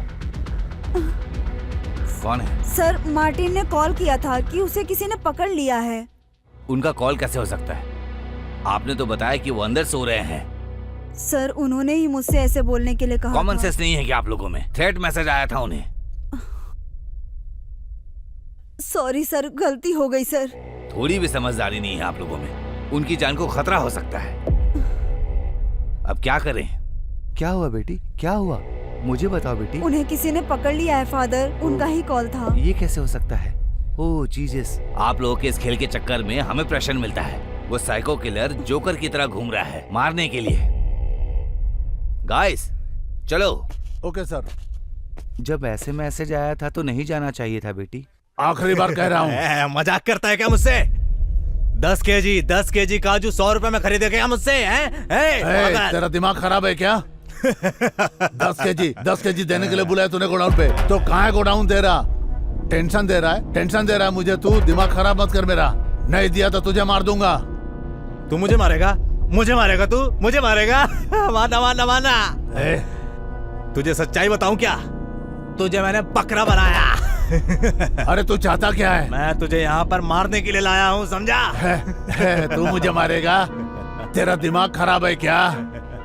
कौन है? सर मार्टिन ने कॉल किया था कि उसे किसी ने पकड़ लिया है। उनका कॉल कैसे हो सकता है? आपने तो बताया कि वो अंदर सो रहे हैं। सर उन्होंने ही मुझसे ऐसे बोलने के लिए कहा कॉमन था। सेंस नहीं है क्या आप लोगों में? थ्रेट मैसेज आया था उन्हें। सॉरी सर, गलती हो गई सर। थोड़ी भी समझदारी नहीं है आप लोगों में। उनकी जान को खतरा हो सकता है। अब क्या करें? क्या हुआ बेटी, क्या हुआ? मुझे बताओ बेटी। उन्हें किसी ने पकड़ लिया है फादर, उनका ही कॉल था। ये कैसे हो सकता है? ओह जीसस, आप लोगों के इस खेल के चक्कर में हमें प्रेशर मिलता है। वो साइको किलर जोकर की तरह घूम रहा है मारने के लिए। गाइस चलो। Okay sir. जब ऐसे मैसेज आया था तो नहीं जाना चाहिए था बेटी। आखिरी बार कह रहा हूँ। मजाक करता है क्या मुझसे? 10 केजी काजू 100 रुपए में खरीदे क्या मुझसे? तेरा दिमाग खराब है क्या? 10 केजी देने के लिए बुलाया तूने गोडाउन पे, तो कहाँ है गोडाउन तेरा? टेंशन दे रहा है मुझे तू। दिमाग खराब मत कर मेरा। नहीं दिया तो तुझे मार दूंगा। तू मुझे मारेगा? मुझे मारेगा तू? मुझे मारेगा? माना। तुझे सच्चाई बताऊं क्या? तुझे मैंने बकरा बनाया। अरे तू चाहता क्या है? मैं तुझे यहाँ पर मारने के लिए लाया हूँ, समझा? तू मुझे मारेगा? तेरा दिमाग खराब है क्या?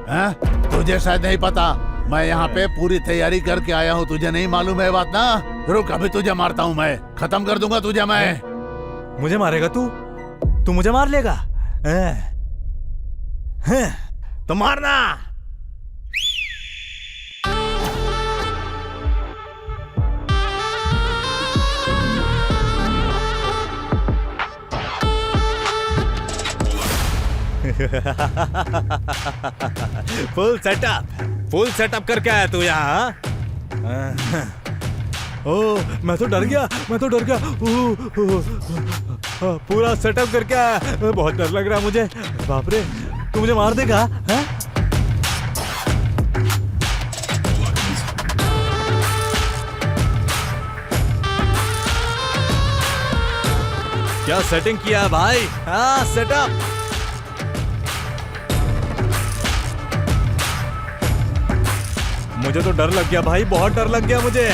हैं? तुझे शायद नहीं पता, मैं यहाँ पे पूरी तैयारी करके आया हूँ। तुझे नहीं मालूम है बात ना? रुक, अभी तुझे मारता हूँ मैं, खत्म कर दूंगा तुझे मैं। मुझे मारेगा तू? तू मुझे मार लेगा? तो मारना। फुल सेटअप करके आया तू यहाँ? ओह, मैं तो डर गया। पूरा सेटअप करके आया, बहुत डर लग रहा है मुझे। बाप रे, तू मुझे मार देगा? हैं? क्या सेटिंग किया है भाई? हाँ, सेटअप। मुझे तो डर लग गया भाई, बहुत डर लग गया मुझे।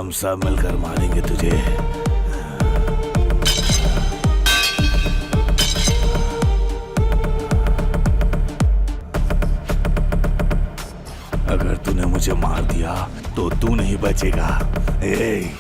हम सब मिलकर मारेंगे तुझे। अगर तूने मुझे मार दिया तो तू नहीं बचेगा। ए!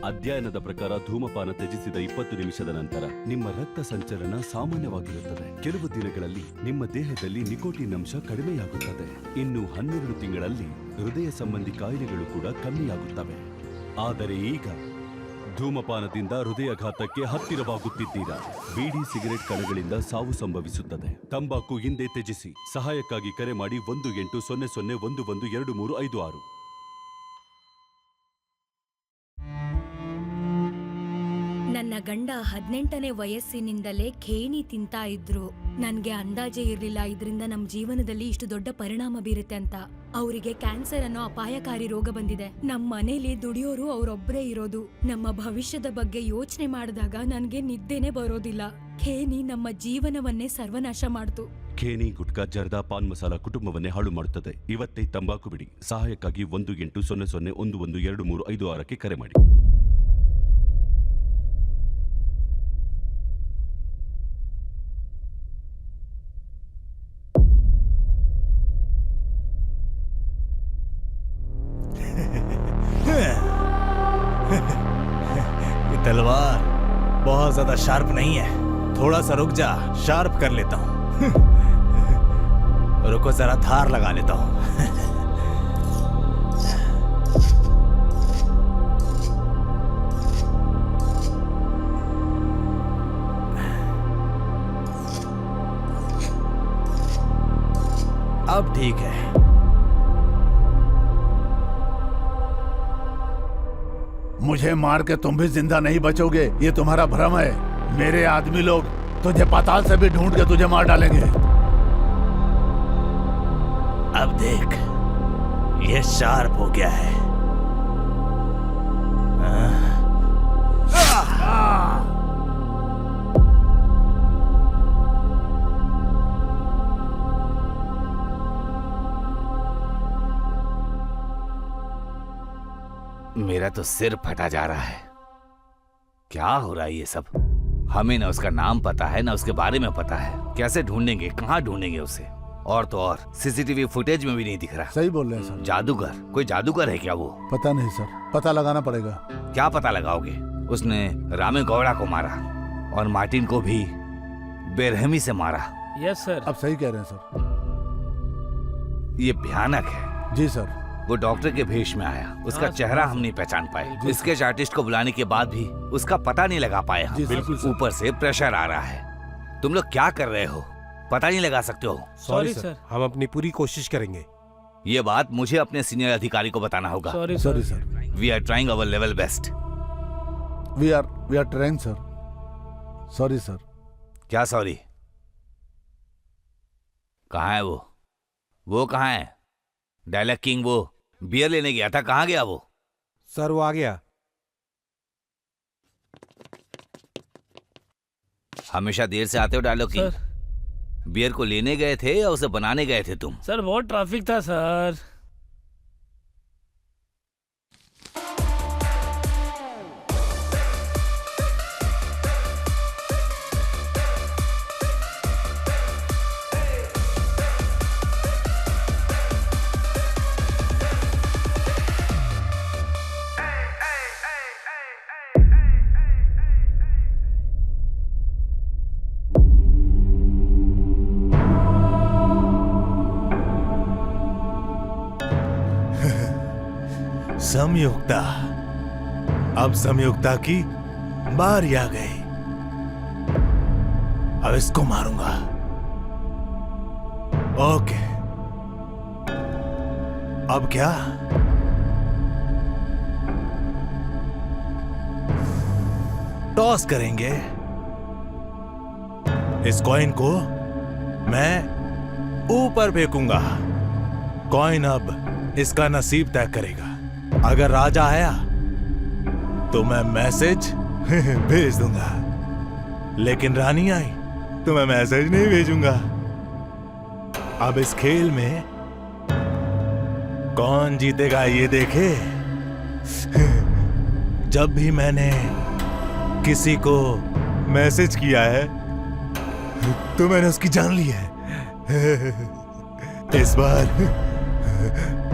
ಅಧ್ಯಯನದ ಪ್ರಕಾರ ಧೂಮಪಾನ ತ್ಯಜಿಸಿದ 20 ನಿಮಿಷದ ನಂತರ ನಿಮ್ಮ ರಕ್ತ ಸಂಚಲನ ಸಾಮಾನ್ಯವಾಗಿರುತ್ತದೆ. ಕೆಲವು ದಿನಗಳಲ್ಲಿ ನಿಮ್ಮ ದೇಹದಲ್ಲಿ ನಿಕೋಟಿನ್ ಅಂಶ ಕಡಿಮೆಯಾಗುತ್ತದೆ. ಇನ್ನು 12 ತಿಂಗಳಲ್ಲಿ ಹೃದಯ ಸಂಬಂಧಿ ಕಾಯಿಲೆಗಳು ಕೂಡ ಕಮ್ಮಿಯಾಗುತ್ತವೆ. ಆದರೆ ಈಗ ಧೂಮಪಾನದಿಂದ ಹೃದಯಾಘಾತಕ್ಕೆ ಹತ್ತಿರವಾಗುತ್ತಿದ್ದೀರಾ. ಬೀಡಿ ಸಿಗರೆಟ್ ಕಣಗಳಿಂದ ಸಾವು ಸಂಭವಿಸುತ್ತದೆ. ತಂಬಾಕು ಹಿಂದೆ ತ್ಯಜಿಸಿ. ಸಹಾಯಕ್ಕಾಗಿ ಕರೆ ಮಾಡಿ 1800112356. ನನ್ನ ಗಂಡ 18ನೇ ವಯಸ್ಸಿನಿಂದಲೇ ಖೇಣಿ ತಿಂತಾ ಇದ್ರು. ನನ್ಗೆ ಅಂದಾಜೆ ಇರ್ಲಿಲ್ಲ ಇದರಿಂದ ನಮ್ ಜೀವನದಲ್ಲಿ ಇಷ್ಟು ದೊಡ್ಡ ಪರಿಣಾಮ ಬೀರುತ್ತೆ ಅಂತ. ಅವರಿಗೆ ಕ್ಯಾನ್ಸರ್ ಅನ್ನೋ ಅಪಾಯಕಾರಿ ರೋಗ ಬಂದಿದೆ. ನಮ್ಮ ಮನೇಲಿ ದುಡಿಯೋರು ಅವರೊಬ್ಬರೇ ಇರೋದು. ನಮ್ಮ ಭವಿಷ್ಯದ ಬಗ್ಗೆ ಯೋಚನೆ ಮಾಡಿದಾಗ ನನ್ಗೆ ನಿದ್ದೆನೆ ಬರೋದಿಲ್ಲ. ಖೇಣಿ ನಮ್ಮ ಜೀವನವನ್ನೇ ಸರ್ವನಾಶ ಮಾಡ್ತು. ಖೇಣಿ, ಗುಟ್ಕಾ, ಜರ್ದಾ, ಪಾನ್ ಮಸಾಲ ಕುಟುಂಬವನ್ನೇ ಹಾಳು ಮಾಡುತ್ತದೆ. ಇವತ್ತೇ ತಂಬಾಕು ಬಿಡಿ. ಸಹಾಯಕ್ಕಾಗಿ 1800112356ಕ್ಕೆ ಕರೆ ಮಾಡಿ. ये तलवार बहुत ज्यादा शार्प नहीं है, थोड़ा सा रुक जा, शार्प कर लेता हूँ। रुको जरा धार लगा लेता हूँ। अब ठीक है। मुझे मार के तुम भी जिंदा नहीं बचोगे, ये तुम्हारा भ्रम है। मेरे आदमी लोग तुझे पाताल से भी ढूंढ के तुझे मार डालेंगे। अब देख, ये शार्प हो गया है। मेरा तो सिर फटा जा रहा है। क्या हो रहा है ये सब? हमें ना उसका नाम पता है ना उसके बारे में पता है। कैसे ढूंढेंगे, कहाँ ढूंढेंगे उसे? और तो और सीसीटीवी फुटेज में भी नहीं दिख रहा। सही बोल रहे हैं सर। जादूगर, कोई जादूगर है क्या वो? पता नहीं सर, पता लगाना पड़ेगा। क्या पता लगाओगे? उसने रामे गौड़ा को मारा और मार्टिन को भी बेरहमी से मारा। Yes sir. अब सही कह रहे हैं सर। ये भयानक है। जी सर। वो डॉक्टर के भेष में आया, उसका चेहरा हम नहीं पहचान पाए। स्केच आर्टिस्ट को बुलाने के बाद भी उसका पता नहीं लगा पाए हम। बिल्कुल। ऊपर से प्रेशर आ रहा है। तुम लोग क्या कर रहे हो? पता नहीं लगा सकते हो? सॉरी सर, हम अपनी पूरी कोशिश करेंगे। ये बात मुझे अपने सीनियर अधिकारी को बताना होगा। Sorry sir. We are trying our level best. We are trying sir. Sorry sir. क्या सॉरी? कहाँ है वो? वो कहाँ है? डायलॉग किंग वो बियर लेने गया था, कहाँ गया वो? सर वो आ गया। हमेशा देर से आते हो डायलॉग किंग। बियर को लेने गए थे या उसे बनाने गए थे तुम? सर बहुत ट्रैफिक था सर। समयुक्ता, अब समयुक्ता की बारी आ गई। अब इसको मारूंगा। ओके, अब क्या? टॉस करेंगे इस कॉइन को मैं ऊपर फेंकूंगा। कॉइन अब इसका नसीब तय करेगा। अगर राजा आया तो मैं मैसेज भेज दूंगा, लेकिन रानी आई तो मैं मैसेज नहीं भेजूंगा। अब इस खेल में कौन जीतेगा ये देखे। जब भी मैंने किसी को मैसेज किया है तो मैंने उसकी जान ली है। इस बार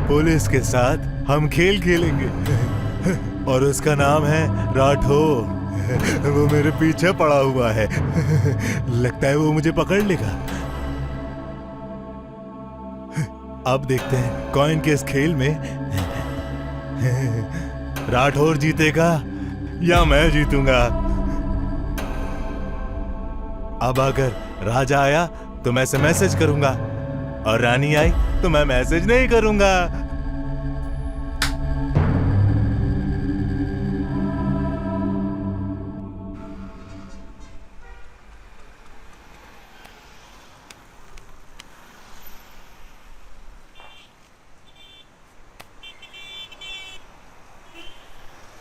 पुलिस के साथ हम खेल खेलेंगे और उसका नाम है राठौर। वो मेरे पीछे पड़ा हुआ है। लगता है वो मुझे पकड़ लेगा। अब देखते हैं कॉइन के इस खेल में राठौर जीतेगा या मैं जीतूंगा। अब अगर राजा आया तो मैं मैसेज करूंगा और रानी आई तो मैं मैसेज नहीं करूंगा।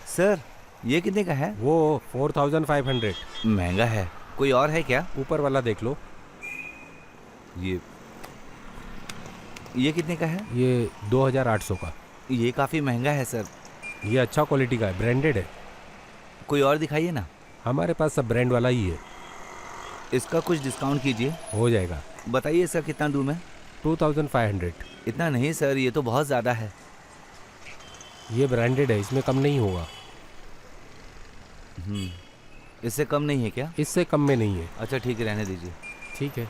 सर ये कितने का है? वो 4500। महंगा है। कोई और है क्या? ऊपर वाला देख लो। ये कितने का है? ये 2800 का। ये काफ़ी महंगा है सर। ये अच्छा क्वालिटी का है, ब्रांडेड है। कोई और दिखाइए ना। हमारे पास सब ब्रांड वाला ही है। इसका कुछ डिस्काउंट कीजिए। हो जाएगा। बताइए सर कितना दूँ मैं? 2500। इतना नहीं सर, ये तो बहुत ज़्यादा है। ये ब्रांडेड है, इसमें कम नहीं होगा। इससे कम नहीं है क्या? इससे कम में नहीं है। अच्छा ठीक है, रहने दीजिए। ठीक है।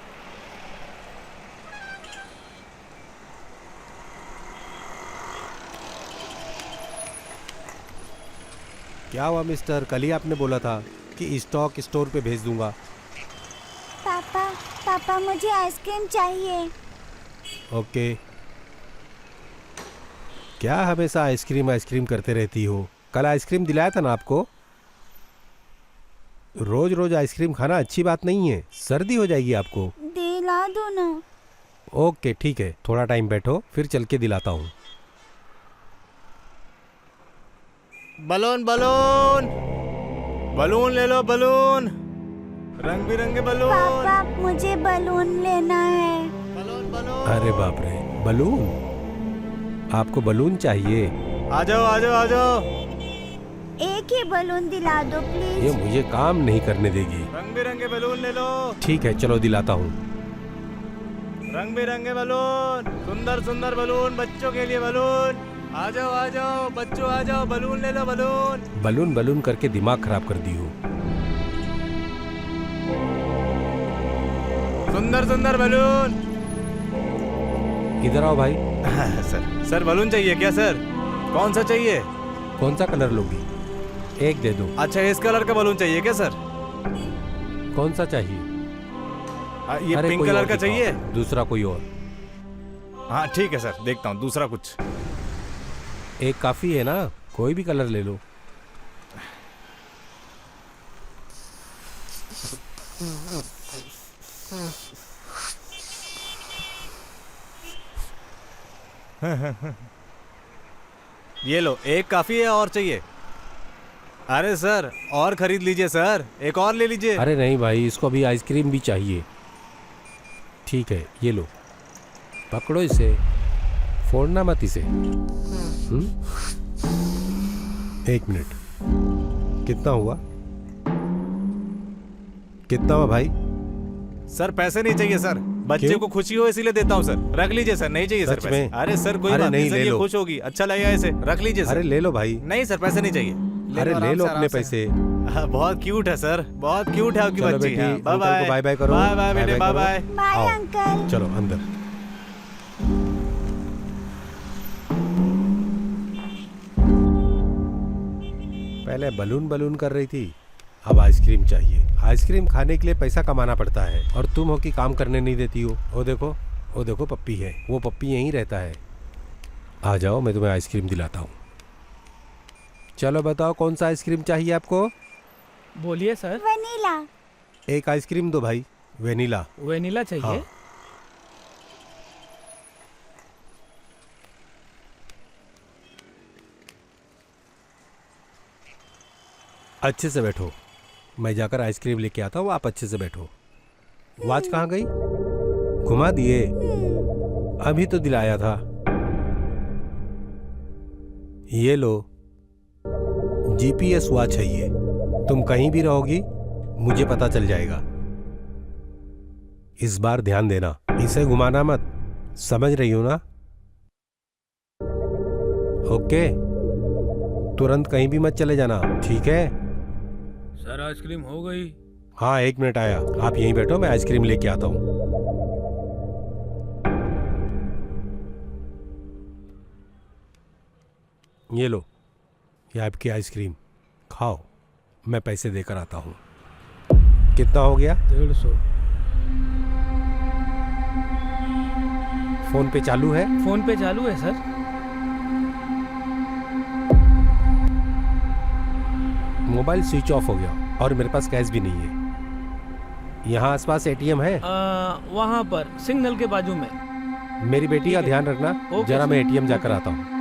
क्या हुआ मिस्टर? कल ही आपने बोला था कि स्टॉक स्टोर पे भेज दूंगा। पापा मुझे आइसक्रीम चाहिए। ओके। क्या हमेशा आइसक्रीम करते रहती हो? कल आइसक्रीम दिलाया था ना आपको। रोज रोज आइसक्रीम खाना अच्छी बात नहीं है, सर्दी हो जाएगी आपको। दिला दो ना। ओके ठीक है, थोड़ा टाइम बैठो, फिर चल के दिलाता हूँ। बलून बलून बलून ले लो, बलून, रंग बिरंगे बलून। पापा मुझे बलून लेना है। Balloon balloon. अरे बाप रे, बलून? आपको बलून चाहिए? आ जाओ आ जाओ आ जाओ। एक ही बलून दिला दो प्लीज। ये मुझे काम नहीं करने देगी। रंग बिरंगे बलून ले लो। ठीक है चलो दिलाता हूँ। रंग बिरंगे बलून, सुंदर सुंदर बलून, बच्चों के लिए बलून। आ जाओ बच्चों आ जाओ, बलून ले लो बलून। बलून बलून करके दिमाग खराब कर दी हो। सुंदर सुंदर बलून। इधर आओ भाई। सर बलून चाहिए क्या सर? कौन सा चाहिए? कौन सा कलर लोगी? एक दे दो। अच्छा इस कलर का बलून चाहिए क्या सर? कौन सा चाहिए? ये पिंक कलर का चाहिए? दूसरा कोई और? हाँ ठीक है सर, देखता हूँ दूसरा कुछ। एक काफी है ना, कोई भी कलर ले लो। ये लो, एक काफी है, और चाहिए? अरे सर और खरीद लीजिए सर, एक और ले लीजिए। अरे नहीं भाई, इसको अभी आइसक्रीम भी चाहिए। ठीक है ये लो, पकड़ो इसे, फोड़ना मत इसे। एक मिनट, कितना हुआ? कितना हुआ भाई? सर पैसे नहीं चाहिए सर, बच्चे को खुशी हो इसीलिए देता हूँ सर। रख लीजिए सर, नहीं चाहिए सर पैसे। अरे सर कोई बात नहीं, ये खुश होगी, अच्छा लगेगा इसे, रख लीजिए सर। अरे ले लो भाई। नहीं सर पैसे नहीं चाहिए। अरे ले लो अपने पैसे। बहुत क्यूट है सर, बहुत क्यूट है आपकी बच्ची। Bye bye. बाय बाय करो। बाय बाय बेटे, बाय बाय। Bye uncle. चलो अंदर। पहले बलून बलून कर रही थी, अब आइसक्रीम चाहिए। आइसक्रीम खाने के लिए पैसा कमाना पड़ता है और तुम हो कि काम करने नहीं देती हो। वो देखो पप्पी है, वो पप्पी यहीं रहता है। आ जाओ, मैं तुम्हें आइसक्रीम दिलाता हूँ। चलो बताओ कौन सा आइसक्रीम चाहिए आपको? बोलिए सर। वनीला। एक आइसक्रीम दो भाई, वेनिला। वेनिला चाहिए? हाँ। अच्छे से बैठो, मैं जाकर आइसक्रीम लेके आता हूँ, आप अच्छे से बैठो। वॉच कहाँ गई? घुमा दिए? अभी तो दिलाया था। ये लो, जीपीएस वॉच है ये। तुम कहीं भी रहोगी मुझे पता चल जाएगा। इस बार ध्यान देना, इसे घुमाना मत, समझ रही हो ना? ओके, तुरंत कहीं भी मत चले जाना, ठीक है? सर आइसक्रीम हो गई? हाँ 1 मिनट आया, आप यहीं बैठो, मैं आइसक्रीम लेके आता हूँ। ये लो, ये आपकी आइसक्रीम, खाओ, मैं पैसे देकर आता हूँ। कितना हो गया? 150। फोन पे चालू है? फोन पे चालू है सर। मोबाइल स्विच ऑफ हो गया और मेरे पास कैश भी नहीं है। यहाँ आसपास एटीएम है? वहाँ पर सिग्नल के बाजू में। मेरी बेटी का ध्यान रखना, जरा मैं एटीएम जाकर आता हूँ।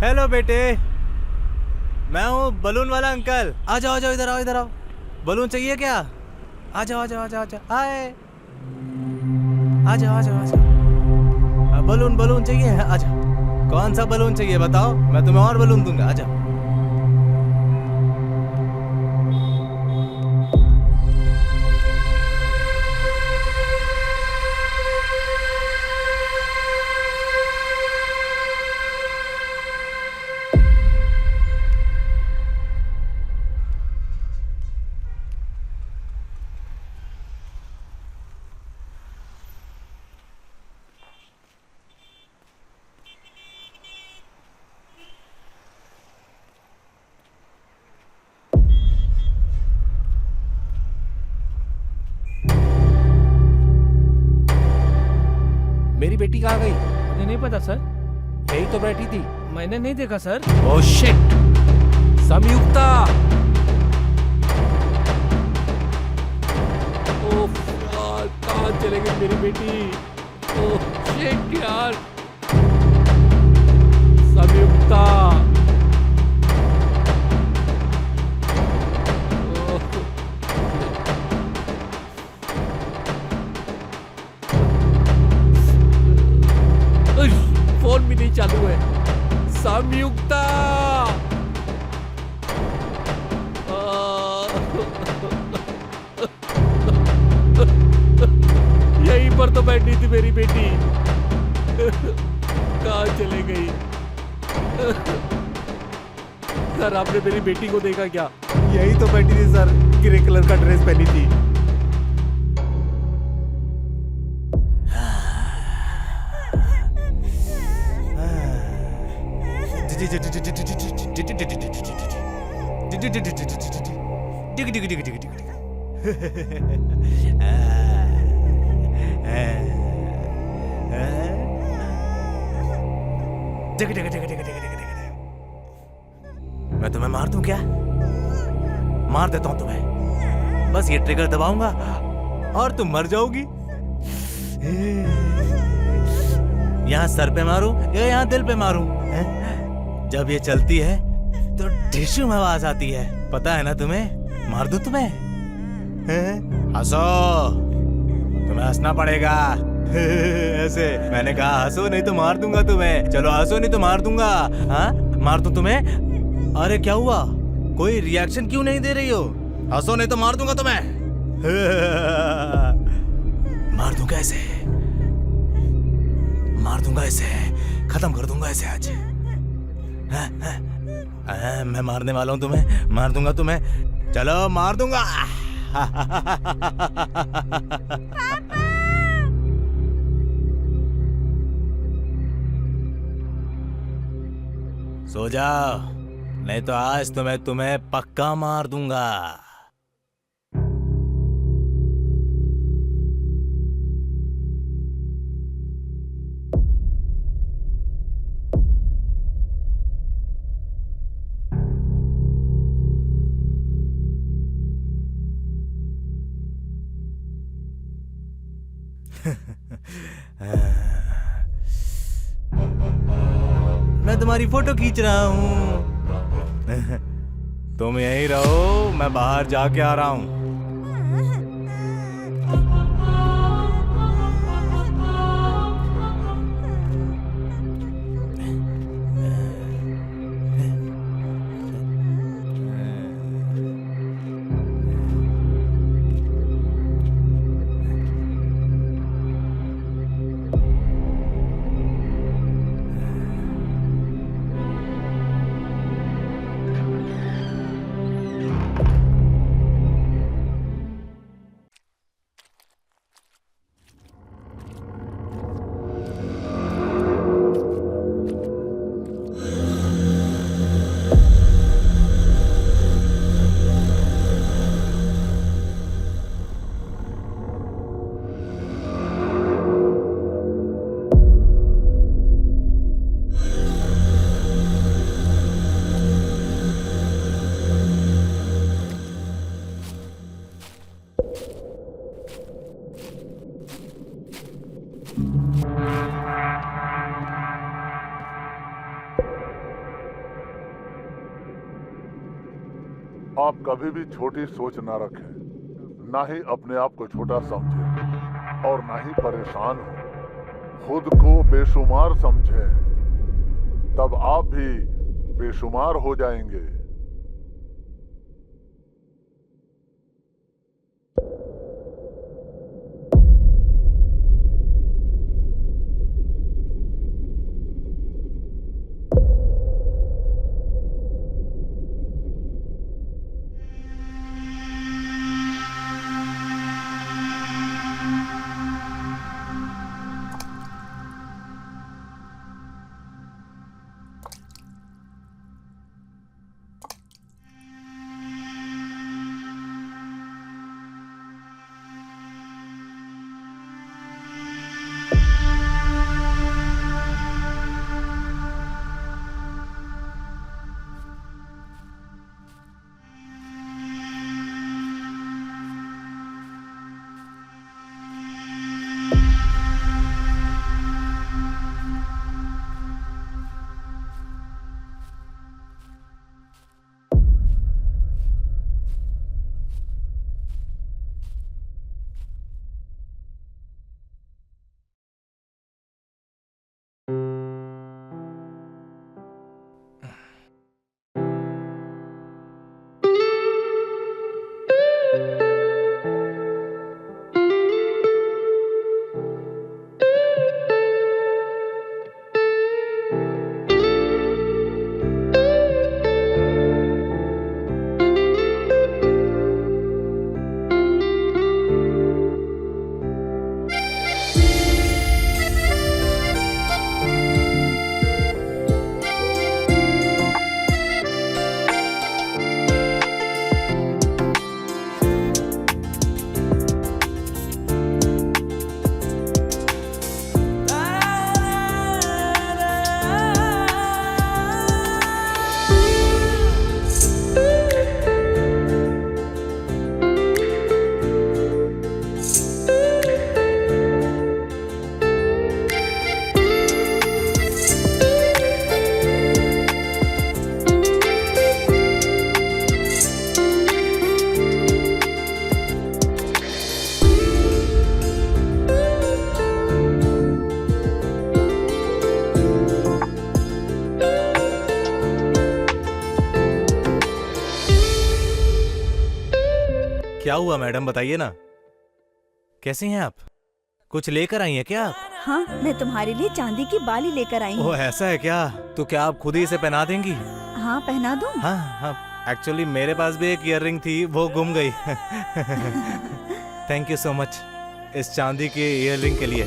हेलो बेटे, मैं हूँ बलून वाला अंकल। आ जाओ, आ जाओ, इधर आओ, इधर आओ। बलून चाहिए क्या? आ जाओ, आ जाओ, आ जाओ, आ जाओ, आए, आ जाओ, आ जाओ, आ जाओ। बलून बलून चाहिए? आ जाओ। कौन सा बलून चाहिए बताओ, मैं तुम्हें और बलून दूंगा। आ जाओ। मेरी बेटी कहाँ गई? मुझे नहीं पता सर। यही तो बैठी थी। मैंने नहीं देखा सर। Oh shit! संयुक्ता! ओह यार, कहाँ चले गई मेरी बेटी? ओह शिट यार! संयुक्ता! फोन भी नहीं चालू है। संयुक्ता! यहीं पर तो बैठी थी मेरी बेटी, कहाँ चले गई? सर आपने मेरी बेटी को देखा क्या? यही तो बैठी थी सर, ग्रे कलर का ड्रेस पहनी थी। मैं तुम्हें मार दूं क्या? मार देता हूं तुम्हें। बस ये ट्रिगर दबाऊंगा और तुम मर जाओगी। यहाँ सर पे मारूं या यहाँ दिल पे मारूं? जब ये चलती है तो टिश्यू में आवाज आती है, पता है ना तुम्हें? मार दूं तुम्हें? हंसो, तुम्हें हंसना पड़ेगा। ऐसे मैंने कहा हंसो नहीं तो मार दूंगा तुम्हें। चलो हंसो नहीं तो मार दूंगा। हाँ मार दूं तुम्हें? अरे क्या हुआ, कोई रिएक्शन क्यों नहीं दे रही हो? हंसो नहीं तो मार दूंगा तुम्हें। मार दूं कैसे? मार दूंगा इसे, खत्म कर दूंगा इसे आज। मैं मारने वाला हूं तुम्हें, मार दूंगा तुम्हें, चलो मार दूंगा। सो जाओ, नहीं तो आज तो मैं तुम्हें पक्का मार दूंगा। मैं तुम्हारी फोटो खींच रहा हूँ। तुम यहीं रहो, मैं बाहर जाके आ रहा हूँ। आप कभी भी छोटी सोच ना रखें, ना ही अपने आप को छोटा समझें और ना ही परेशान हो। खुद को बेशुमार समझें, तब आप भी बेशुमार हो जाएंगे। क्या हुआ मैडम, बताइए ना। कैसी हैं आप? कुछ लेकर आई हैं क्या आप? हाँ, मैं तुम्हारे लिए चांदी की बाली लेकर आई हूँ। ओह ऐसा है क्या? तो क्या आप खुद ही इसे पहना देंगी? हाँ, पहना दूँ? हाँ हाँ, एक्चुअली मेरे पास भी एक ईयररिंग थी, वो गुम गई। थैंक यू सो मच इस चांदी की ईयररिंग के लिए।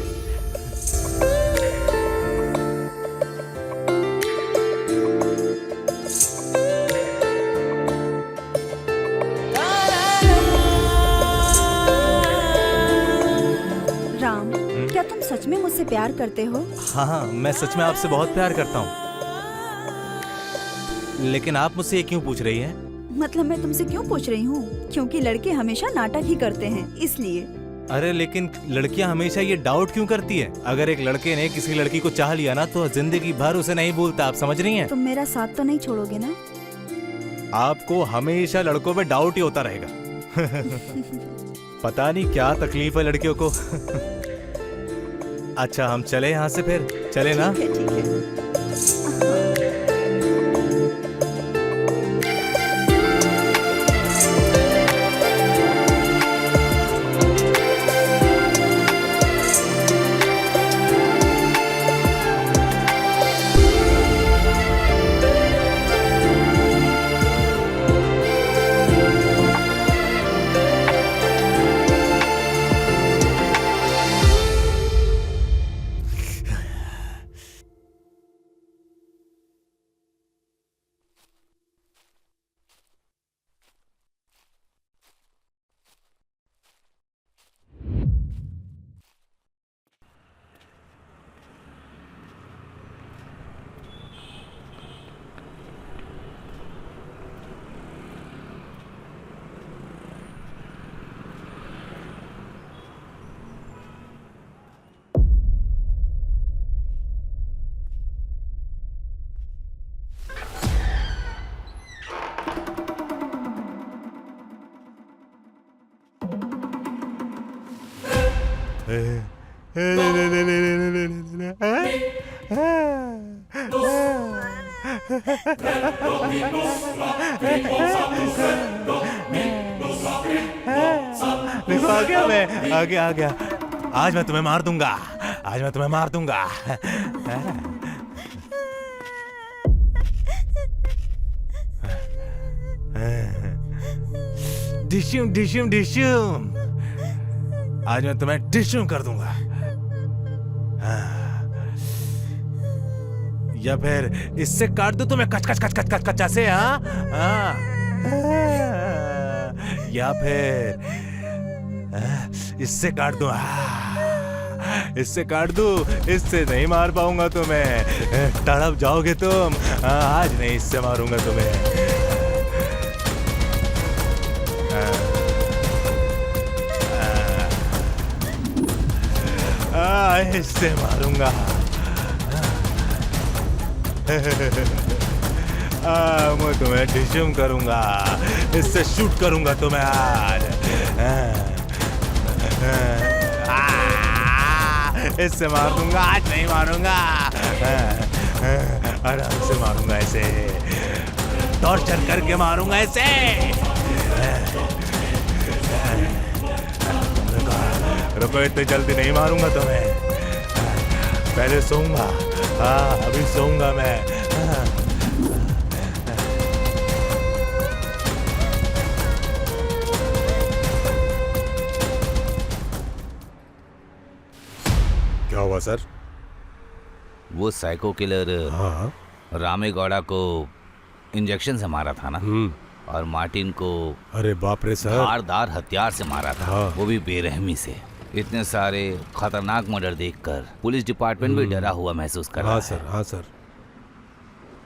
राम, क्या तुम सच में मुझसे प्यार करते हो? हाँ हाँ, मैं सच में आपसे बहुत प्यार करता हूँ। लेकिन आप मुझसे ये क्यों पूछ रही हैं? मतलब मैं तुमसे क्यों पूछ रही हूँ? क्योंकि लड़के हमेशा नाटक ही करते हैं, इसलिए। अरे लेकिन लड़कियां हमेशा ये डाउट क्यों करती है? अगर एक लड़के ने किसी लड़की को चाह लिया ना तो जिंदगी भर उसे नहीं भूलता। आप समझ रही हैं? तुम मेरा साथ तो नहीं छोड़ोगे ना? आपको हमेशा लड़कों पे डाउट ही होता रहेगा। पता नहीं क्या तकलीफ है लड़कियों को। अच्छा हम चले यहाँ से, फिर चले ना? ठीक है। देखो आ गया मैं, आ गया। आज मैं तुम्हें मार दूंगा, आज मैं तुम्हें मार दूंगा। डिश्यूम डिश्यूम डिश्यूम, आज मैं तुम्हें डिश्यूम कर दूंगा। या फिर इससे काट दूं तुम्हें कच कच कच कच कच कच ऐसे, हाँ? या फिर इससे काट दूं, इससे काट दूं, इससे नहीं मार पाऊंगा तुम्हें, तड़प जाओगे तुम। आज नहीं, इससे मारूंगा तुम्हें। इससे मारूंगा। मैं तुम्हें डिश्यूम करूंगा, इससे शूट करूंगा तुम्हें आज। इससे मार दूंगा, आज नहीं मारूंगा। आराम से मारूंगा इसे, टॉर्चर करके मारूंगा इसे। रुको, इतनी जल्दी नहीं मारूंगा तुम्हें, पहले सोऊंगा। अभी सोऊंगा मैं। क्या हुआ सर? वो साइको किलर रामेगौड़ा को इंजेक्शन से मारा था ना, और मार्टिन को अरे बाप रे सर, धारदार हथियार से मारा था, वो भी बेरहमी से। इतने सारे खतरनाक मर्डर देखकर पुलिस डिपार्टमेंट भी डरा हुआ महसूस कर रहा है। हाँ सर।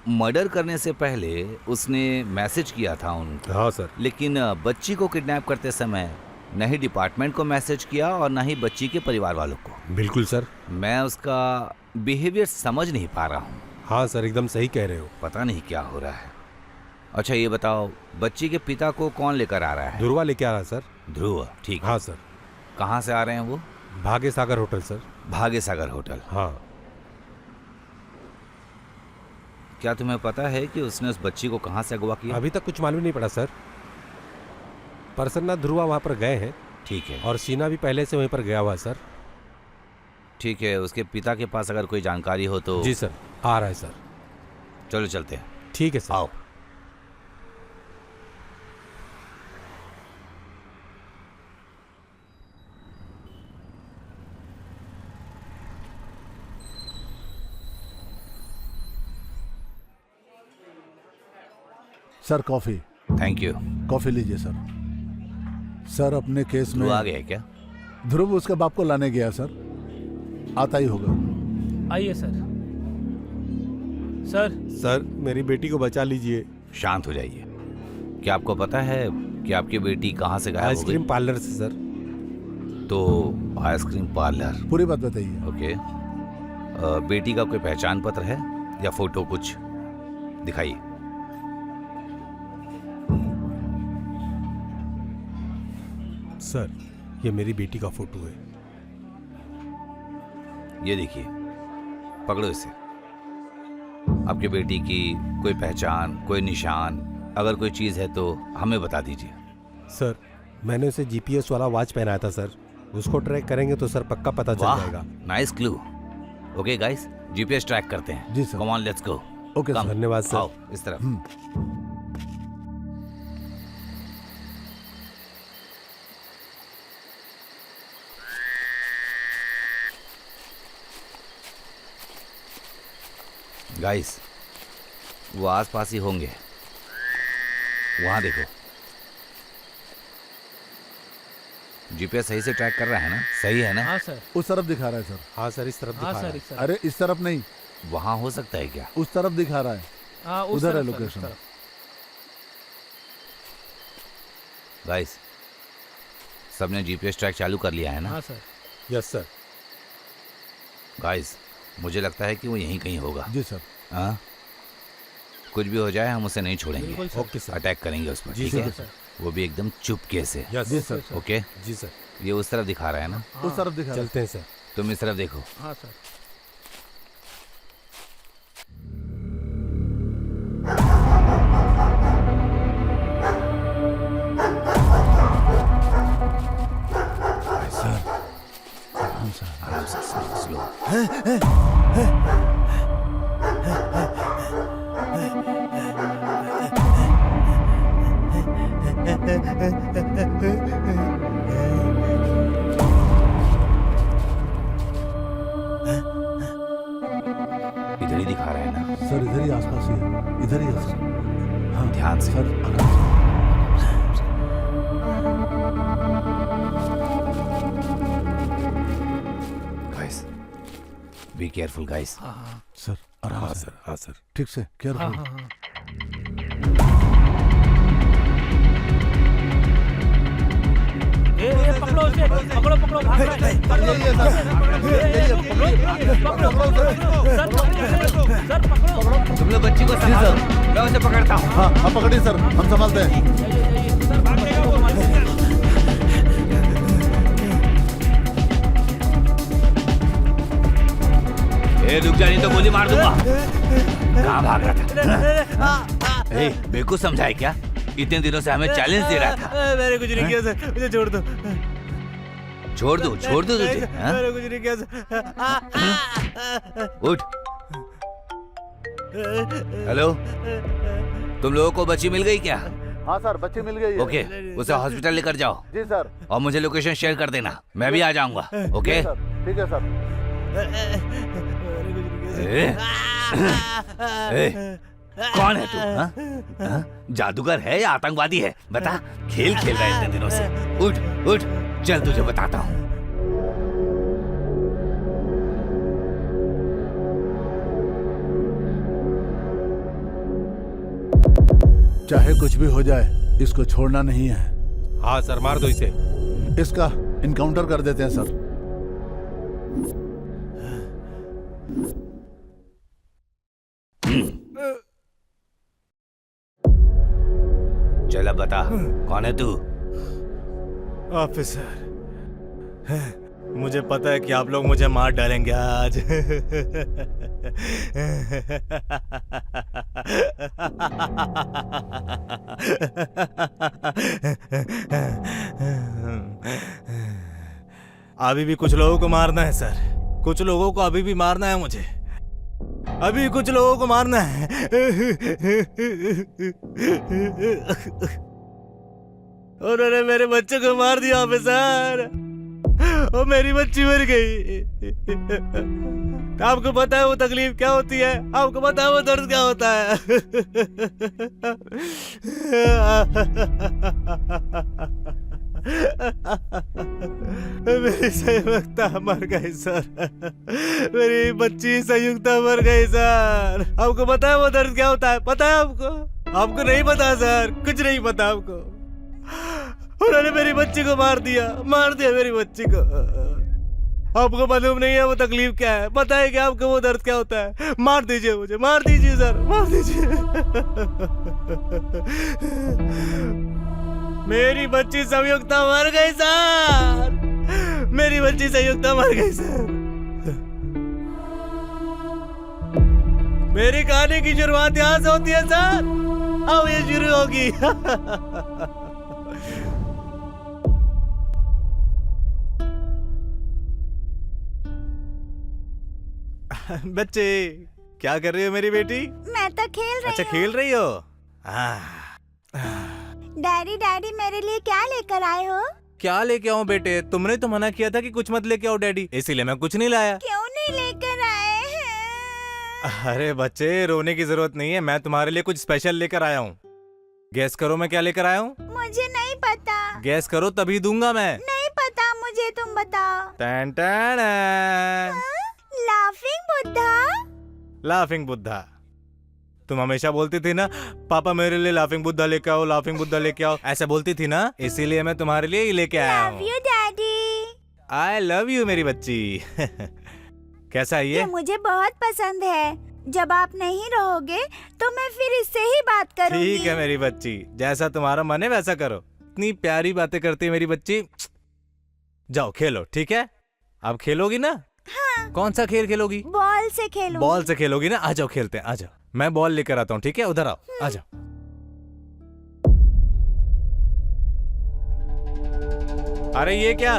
मर्डर करने से पहले उसने मैसेज किया था उनको। हाँ सर। लेकिन बच्ची को किडनैप करते समय न ही डिपार्टमेंट को मैसेज किया और न ही बच्ची के परिवार वालों को। बिल्कुल सर। मैं उसका बिहेवियर समझ नहीं पा रहा हूँ। हाँ सर, एकदम सही कह रहे हो। पता नहीं क्या हो रहा है। अच्छा ये बताओ, बच्ची के पिता को कौन लेकर आ रहा है? ध्रुवा लेके आ रहा है सर। ध्रुव, ठीक। हाँ सर। कहाँ से आ रहे हैं वो? भाग्य सागर होटल सर। भाग्य सागर होटल। हाँ। क्या तुम्हें पता है कि उसने उस बच्ची को कहाँ से अगवा किया? अभी तक कुछ मालूम नहीं पड़ा सर। प्रसन्ना ध्रुवा वहाँ पर गए हैं। ठीक है। और सीना भी पहले से वहीं पर गया हुआ सर। ठीक है, उसके पिता के पास अगर कोई जानकारी हो तो। जी सर, आ रहा है सर। चलो चलते हैं। ठीक है सर। आओ। Sir coffee. Thank you. Coffee लीजिए सर। सर अपने केस में वो आ गया क्या? ध्रुव उसके बाप को लाने गया सर, आता ही होगा। आइए सर। सर सर मेरी बेटी को बचा लीजिए। शांत हो जाइए। क्या आपको पता है कि आपकी बेटी कहाँ से गायब हो गई? आइसक्रीम पार्लर से सर। तो आइसक्रीम पार्लर। पूरी बात बताइए। ओके। बेटी का कोई पहचान पत्र है या फोटो कुछ दिखाइए। सर ये मेरी बेटी का फोटो है। ये देखिए, पकड़ो इसे। आपकी बेटी की कोई पहचान, कोई निशान, अगर कोई चीज है तो हमें बता दीजिए। सर मैंने उसे जीपीएस वाला वॉच पहनाया था सर, उसको ट्रैक करेंगे तो सर पक्का पता चल जाएगा। Nice clue. Okay guys, GPS track करते हैं। जी sir. Come on, let's go. Okay sir. धन्यवाद सर। आओ इस तरफ। गाइस, वो आसपास ही होंगे। वहां देखो, जीपीएस सही से ट्रैक कर रहा है ना? सही है ना? हाँ सर। उस तरफ दिखा रहा है सर। हाँ सर, इस तरफ हाँ दिखा सर, रहा इस है। तरफ। अरे इस तरफ नहीं, वहां हो सकता है क्या? उस तरफ दिखा रहा है। हाँ, उस उधर है तरफ सर, उस लोकेशन। तरफ। गाइस, सबने जीपीएस ट्रैक चालू कर लिया है ना? हाँ सर। Yes sir. गाइस, मुझे लगता है कि वो यहीं कहीं होगा। जी सर। हाँ, कुछ भी हो जाए हम उसे नहीं छोड़ेंगे। बिल्कुल सर। Okay sir. अटैक करेंगे उस पर। जी ठीक है? सर। वो भी एकदम चुपके से। यस जी सर। ओके, जी सर। ये उस तरफ दिखा रहा है ना? उस तरफ दिखा रहा है। चलते हैं सर। तुम इस तरफ देखो। हाँ सर। सर आराम से। आराम से, स्लो। इधर ही दिखा रहा है ना? सर इधर ही आसपास ही है, इधर ही है सर। हाँ ध्यान से। सर आराम से। Guys, be careful guys. Sir आराम हाँ से। सर। हाँ सर। ठीक से, हाँ केयरफुल। हाँ हाँ। ये पकड़ो उसे, पकड़ो पकड़ो, भाग रहा है। पकड़ो, सर पकड़ो। तुम लोग बच्ची को संभालो, मैं उसे पकड़ता हूँ। हाँ आप पकड़िए सर, हम संभालते हैं। सर भागेगा वो, ए, रुक जा, नहीं तो गोली मार दूंगा। कहाँ भाग रहा था? ए, बेवकूफ समझा है क्या? इतने दिनों से हमें चैलेंज दे रहा था। मैंने कुछ नहीं किया सर, मुझे छोड़ दो। छोड़ दो तुझे? हाँ? मैंने कुछ नहीं किया सर। उठ। हेलो, तुम लोगों को बच्ची मिल गई क्या? हाँ सर, बच्ची मिल गई है। ओके, उसे हॉस्पिटल लेकर जाओ जी सर। और मुझे लोकेशन शेयर कर देना, मैं भी आ जाऊंगा। ओके? सर ठीक है सर। कौन है तू? हाँ? हाँ? जादूगर है या आतंकवादी है? बता। खेल खेल रहा है इतने दिनों से। उठ उठ, चल तुझे बताता हूँ। चाहे कुछ भी हो जाए, इसको छोड़ना नहीं है। हाँ सर, मार दो इसे। इसका इनकाउंटर कर देते हैं सर। चल अब बता, कौन है तू? ऑफिसर, मुझे पता है कि आप लोग मुझे मार डालेंगे आज। अभी भी कुछ लोगों को मारना है सर। कुछ लोगों को अभी भी मारना है मुझे, अभी कुछ लोगों को मारना है। उन्होंने मेरे बच्चे को मार दिया ऑफिसर, और मेरी बच्ची मर गई। आपको पता है वो तकलीफ क्या होती है? आपको पता है वो दर्द क्या होता है? मेरी संयुक्ता मर गई सर, मेरी बच्ची संयुक्ता मर गई सर। आपको पता है वो दर्द क्या होता है? पता है आपको? आपको नहीं पता सर, कुछ नहीं पता आपको। उन्होंने मेरी बच्ची को मार दिया मेरी बच्ची को। आपको मालूम नहीं है वो तकलीफ क्या है? पता है क्या आपको वो दर्द क्या होता है? मार दीजिए मुझे, मार दीजिए सर, मार दीजिए। मेरी बच्ची संयुक्ता मर गई सर, मेरी बच्ची संयुक्ता मर गई सर। मेरी कहानी की शुरुआत यहाँ से होती है सर, अब ये शुरू होगी। बच्चे क्या कर रही हो मेरी बेटी? मैं तो खेल रही हूँ। अच्छा खेल रही हो? डैडी डैडी मेरे लिए क्या लेकर आए हो? क्या लेके आऊं बेटे? तुमने तो मना किया था कि कुछ मत लेके आओ डैडी, इसीलिए मैं कुछ नहीं लाया। क्यों नहीं लेकर आए हैं? अरे बच्चे रोने की जरूरत नहीं है, मैं तुम्हारे लिए कुछ स्पेशल लेकर आया हूँ। गैस करो मैं क्या लेकर आया हूँ? मुझे नहीं पता। गैस करो तभी दूंगा मैं। नहीं पता मुझे, तुम बताओ। टन टन। लाफिंग बुद्धा। लाफिंग बुद्धा, तुम हमेशा बोलती थी ना पापा मेरे लिए लाफिंग बुद्धा लेके आओ, लाफिंग बुद्धा लेके आओ, ऐसा बोलती थी ना, इसीलिए मैं तुम्हारे लिए ही लेके आया हूँ। Love you daddy. I love you मेरी बच्ची। कैसा है ये? मुझे बहुत पसंद है। जब आप नहीं रहोगे तो मैं फिर इससे ही बात करूंगी। ठीक है मेरी बच्ची, जैसा तुम्हारा मन है वैसा करो। इतनी प्यारी बातें करती है मेरी बच्ची। जाओ खेलो, ठीक है? अब खेलोगी ना? हाँ। कौन सा खेल खेलोगी? बॉल से खेलूंगी। बॉल से खेलोगी ना? आ जाओ खेलते हैं, आ जाओ। मैं बॉल लेकर आता हूँ, ठीक है? उधर आओ, आ जाओ। अरे ये क्या?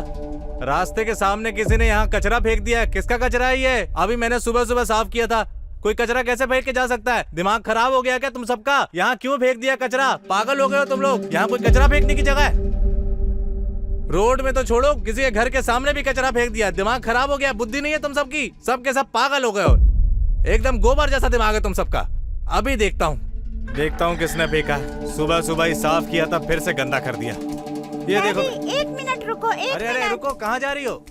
रास्ते के सामने किसी ने यहाँ कचरा फेंक दिया है। किसका कचरा है ये? अभी मैंने सुबह सुबह साफ किया था। कोई कचरा कैसे फेंक के जा सकता है? दिमाग खराब हो गया क्या तुम सबका? यहाँ क्यों फेंक दिया कचरा? पागल हो गए हो तुम लोग? यहाँ कोई कचरा फेंकने की जगह है? रोड में तो छोड़ो, किसी के घर के सामने भी कचरा फेंक दिया। दिमाग खराब हो गया, बुद्धि नहीं है तुम सबकी? सबके सब पागल हो गए हो, एकदम गोबर जैसा दिमाग है तुम सबका। अभी देखता हूँ किसने फेंका। सुबह सुबह ही साफ किया था, फिर से गंदा कर दिया। ये देखो। एक मिनट रुको, एक अरे अरे रुको, कहाँ जा रही हो?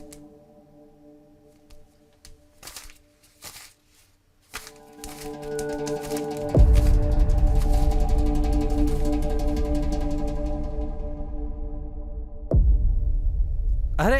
अरे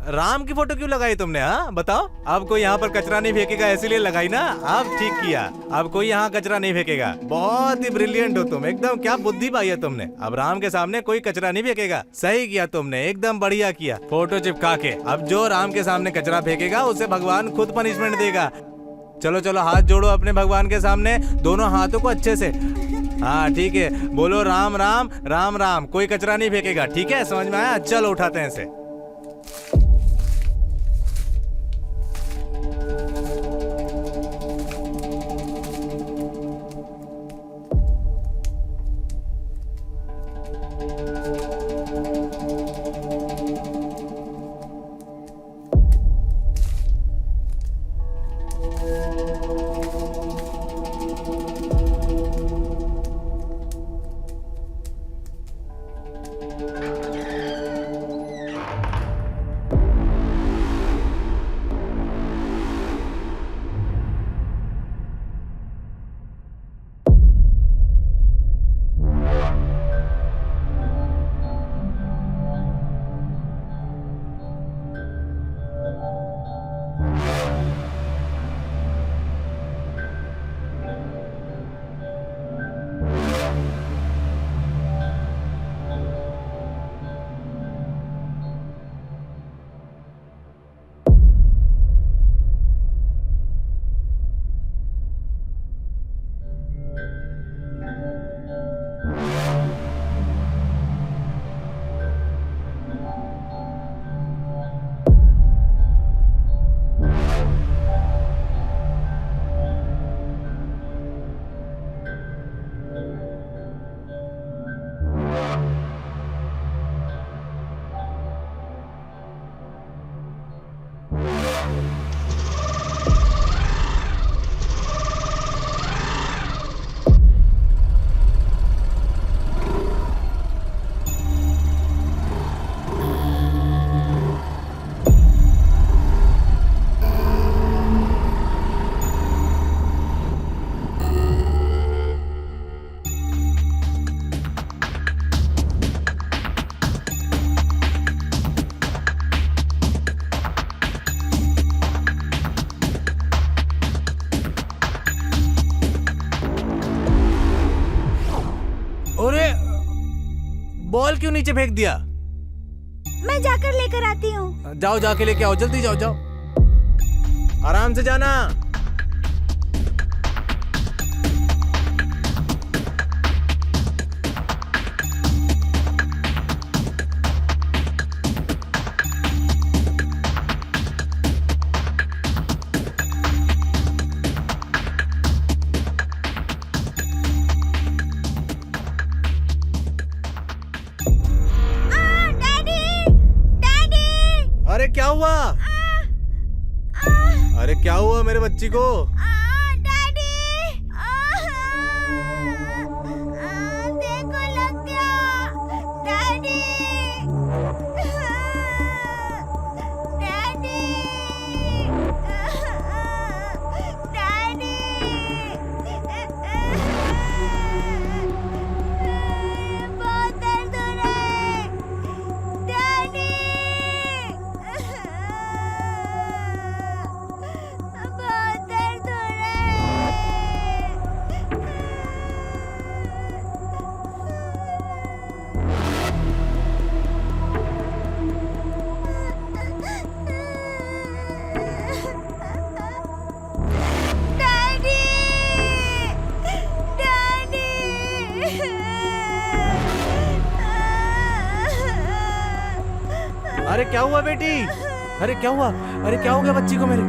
राम की फोटो क्यों लगाई तुमने? हाँ बताओ। अब कोई यहाँ पर कचरा नहीं फेंकेगा इसीलिए लगाई ना? अब ठीक किया, अब कोई यहाँ कचरा नहीं फेंकेगा। बहुत ही ब्रिलियंट हो तुम, एकदम क्या बुद्धि पाई है तुमने। अब राम के सामने कोई कचरा नहीं फेंकेगा। सही किया तुमने, एकदम बढ़िया किया। फोटो चिपका के अब जो राम के सामने कचरा फेंकेगा उसे भगवान खुद पनिशमेंट देगा। चलो चलो हाथ जोड़ो अपने भगवान के सामने, दोनों हाथों को अच्छे से। हाँ ठीक है, बोलो राम राम राम राम। कोई कचरा नहीं फेंकेगा, ठीक है? समझ में आया? चलो उठाते हैं इसे। बॉल क्यों नीचे फेंक दिया? मैं जाकर लेकर आती हूँ। जाओ जाके लेके आओ, जल्दी जाओ जाओ, आराम से जाना। अरे क्या हुआ? अरे क्या हुआ मेरे बच्ची को? देखो लग गया। डैडी, डैडी, डैडी, बहुत दर्द हो रहा है। डैडी, बहुत दर्द हो रहा है। डैडी, अरे क्या हुआ बेटी? अरे क्या हुआ? अरे क्या हो गया बच्ची को मेरे?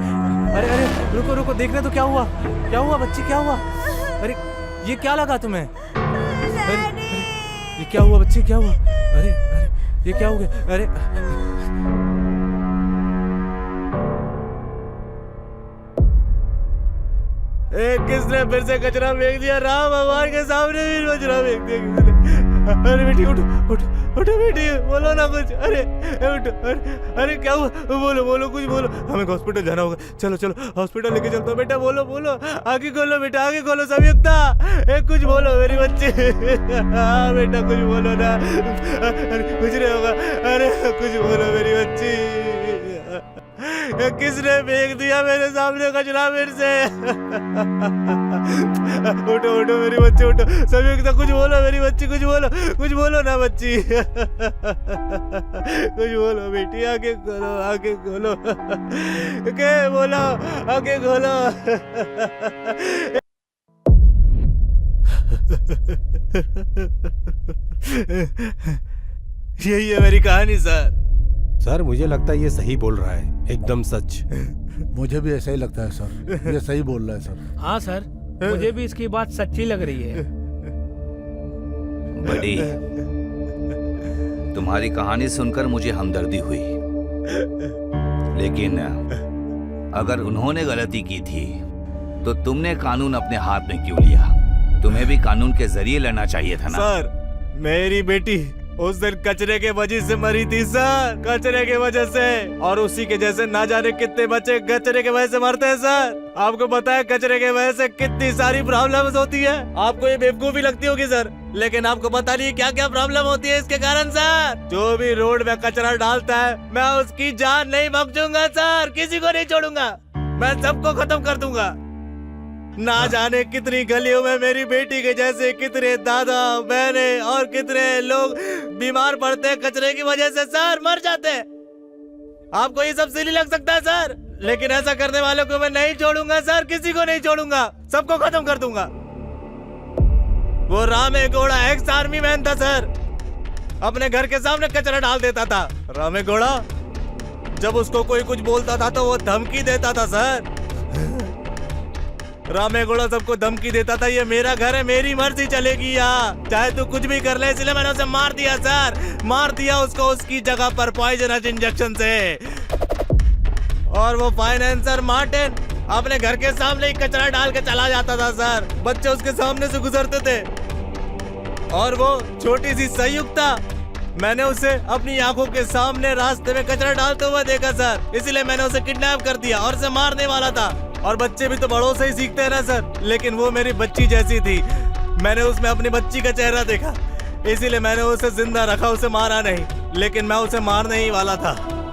अरे अरे रुको रुको, देखने तो क्या हुआ? क्या हुआ बच्ची, क्या हुआ? अरे ये क्या लगा तुम्हें? अरे ये क्या हुआ बच्ची, क्या हुआ? अरे अरे ये क्या हो गया? अरे किसने फिर से कचरा फेंक दिया? राम भगवान के सामने भी कचरा फेंक दिया किसने। अरे बेटी उठो उठो उठो बेटी, बोलो ना कुछ। अरे उठो, अरे क्या हुआ? बोलो बोलो, कुछ बोलो, हमें हॉस्पिटल जाना होगा। चलो चलो हॉस्पिटल लेके चलता हूँ। बेटा बोलो बोलो, आगे खोलो बेटा, आगे खोलो संयुक्ता, कुछ बोलो मेरी बच्ची। हाँ बेटा कुछ बोलो ना। अरे कुछ नहीं होगा, अरे कुछ बोलो मेरी बच्ची। किसने फेंक दिया मेरे सामने कचरा फिर से? उठो उठो मेरी बच्ची उठो, संयुक्ता कुछ बोलो मेरी बच्ची, कुछ बोलो ना बच्ची। कुछ बोलो बेटी, आगे खोलो, आगे खोलो, के बोलो, आगे खोलो। यही है मेरी कहानी सर। सर मुझे लगता है ये सही बोल रहा है, एकदम सच। मुझे भी ऐसा ही लगता है सर, ये सही बोल रहा है सर। हाँ सर, मुझे भी इसकी बात सच्ची लग रही है। बड़ी, तुम्हारी कहानी सुनकर मुझे हमदर्दी हुई, लेकिन अगर उन्होंने गलती की थी तो तुमने कानून अपने हाथ में क्यों लिया? तुम्हें भी कानून के जरिए लड़ना चाहिए था ना। सर मेरी बेटी उस दिन कचरे के वजह से मरी थी सर, कचरे के वजह से। और उसी के जैसे ना जाने कितने बच्चे कचरे के वजह से मरते हैं सर। आपको पता है कचरे के वजह से कितनी सारी प्रॉब्लम्स होती है। आपको ये बेवकूफी लगती होगी सर, लेकिन आपको पता नहीं क्या क्या प्रॉब्लम होती है इसके कारण सर। जो भी रोड में कचरा डालता है मैं उसकी जान नहीं बख्शूंगा सर, किसी को नहीं छोड़ूंगा, मैं सबको खत्म कर दूंगा। ना जाने कितनी गलियों में मेरी बेटी के जैसे कितने दादा बहने और कितने लोग बीमार पड़ते हैं कचरे की वजह से सर, मर जाते हैं। आपको ये सब सिली लग सकता है सर, लेकिन ऐसा करने वालों को मैं नहीं छोड़ूंगा सर, किसी को नहीं छोड़ूंगा, सबको खत्म कर दूंगा। वो रामेगौड़ा एक्स आर्मी मैन था सर, अपने घर के सामने कचरा डाल देता था। रामेगौड़ा जब उसको कोई कुछ बोलता था तो वो धमकी देता था सर। रामेगौड़ा सबको धमकी देता था, ये मेरा घर है, मेरी मर्जी चलेगी यहाँ, चाहे तू कुछ भी कर ले। इसलिए मैंने उसे मार दिया सर, मार दिया उसको उसकी जगह पर पॉइजनस इंजेक्शन से। और वो फाइनेंसर मार्टिन अपने घर के सामने ही कचरा डाल के चला जाता था सर, बच्चे उसके सामने से गुजरते थे। और वो छोटी सी संयुक्ता, मैंने उसे अपनी आंखों के सामने रास्ते में कचरा डालते हुए देखा सर, इसीलिए मैंने उसे किडनैप कर दिया और उसे मारने वाला था। और बच्चे भी तो बड़ों से ही सीखते हैं ना सर, लेकिन वो मेरी बच्ची जैसी थी, मैंने उसमें अपनी बच्ची का चेहरा देखा, इसीलिए मैंने उसे जिंदा रखा, उसे मारा नहीं। लेकिन मैं उसे मारने ही वाला था,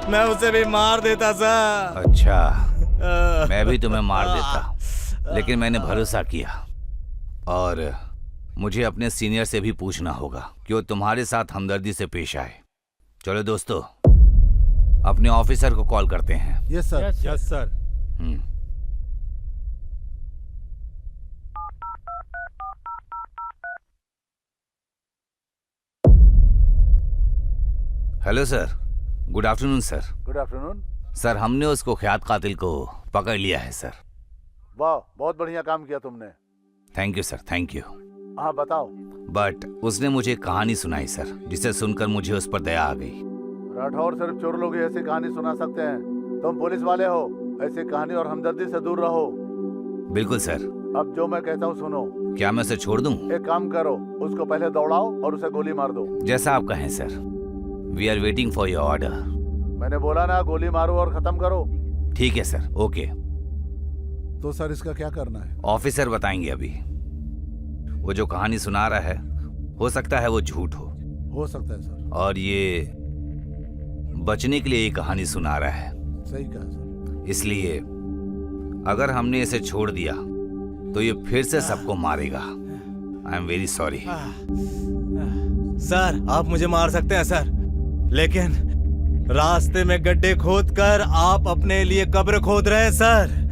मैं उसे भी मार देता सर। अच्छा, मैं भी तुम्हें मार देता, लेकिन मैंने भरोसा किया और मुझे अपने सीनियर से भी पूछना होगा कि वो तुम्हारे साथ हमदर्दी से पेश आए। चलो दोस्तों, अपने ऑफिसर को कॉल करते हैं। Yes sir. Yes sir. Hello sir, good afternoon sir. Good afternoon sir, हमने उस कुख्यात कातिल को पकड़ लिया है सर। वाह, बहुत बढ़िया काम किया तुमने। Thank you sir, thank you. हाँ बताओ। बट उसने मुझे एक कहानी सुनाई सर, जिसे सुनकर मुझे उस पर दया आ गई। राठौर सिर्फ चोर लोग ही ऐसी कहानी सुना सकते हैं। तुम पुलिस वाले हो, ऐसी कहानी और हमदर्दी से दूर रहो। बिल्कुल सर। अब जो मैं कहता हूँ सुनो। क्या मैं उसे छोड़ दूं? एक काम करो, उसको पहले दौड़ाओ और उसे गोली मार दो। जैसा आप कहें sir. We are waiting for your order. मैंने बोला ना, गोली मारो और खत्म करो। ठीक है सर, ओके। तो सर इसका क्या करना है? ऑफिसर बताएंगे अभी। वो जो कहानी सुना रहा है, हो सकता है वो झूठ हो सकता है सर। और ये बचने के लिए ये कहानी सुना रहा है। सही कहा सर। इसलिए अगर हमने इसे छोड़ दिया तो ये फिर से सबको मारेगा। I am very sorry. Sir, आप मुझे मार सकते हैं सर, लेकिन रास्ते में गड्ढे खोदकर आप अपने लिए कब्र खोद रहे हैं सर।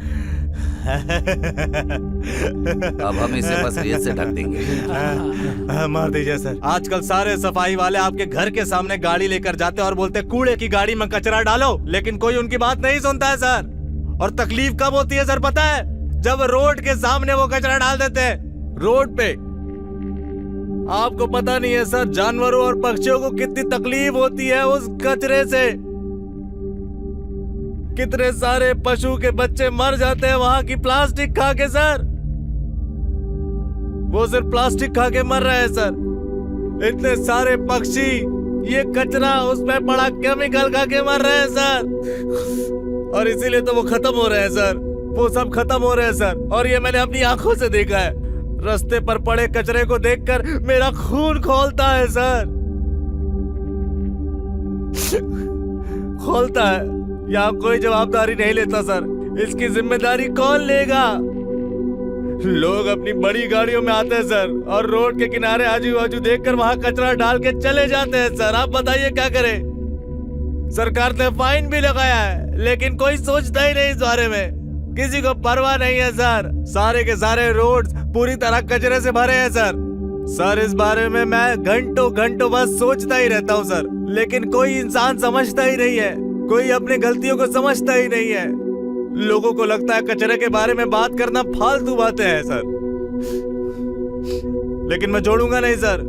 अब हम इसे बस रेत से ढक देंगे। मार दीजिए सर। आजकल सारे सफाई वाले आपके घर के सामने गाड़ी लेकर जाते हैं और बोलते हैं कूड़े की गाड़ी में कचरा डालो, लेकिन कोई उनकी बात नहीं सुनता है सर। और तकलीफ कब होती है सर पता है? जब रोड के सामने वो कचरा डाल देते हैं, रोड पे। आपको पता नहीं है सर, जानवरों और पक्षियों को कितनी तकलीफ होती है उस कचरे से। कितने सारे पशु के बच्चे मर जाते हैं वहां की प्लास्टिक खा के सर। वो सिर्फ प्लास्टिक खा के मर रहे हैं सर। इतने सारे पक्षी ये कचरा उसमें पड़ा केमिकल खा के मर रहे हैं सर। और इसीलिए तो वो खत्म हो रहे हैं सर। वो सब खत्म हो रहे हैं सर। और ये मैंने अपनी आंखों से देखा है। रास्ते पर पड़े कचरे को देखकर मेरा खून खौलता है सर। खौलता है। यहाँ कोई जवाबदारी नहीं लेता सर। इसकी जिम्मेदारी कौन लेगा? लोग अपनी बड़ी गाड़ियों में आते हैं सर और रोड के किनारे आजू बाजू देखकर वहां कचरा डाल के चले जाते हैं सर। आप बताइए क्या करें? सरकार ने फाइन भी लगाया है, लेकिन कोई सोचता ही नहीं इस बारे में। किसी को परवाह नहीं है सर। सारे के सारे रोड पूरी तरह कचरे से भरे हैं सर। सर, इस बारे में मैं घंटों घंटों बस सोचता ही रहता हूँ सर, लेकिन कोई इंसान समझता ही नहीं है। कोई अपनी गलतियों को समझता ही नहीं है। लोगों को लगता है कचरे के बारे में बात करना फालतू बातें हैं सर, लेकिन मैं जोड़ूंगा नहीं सर।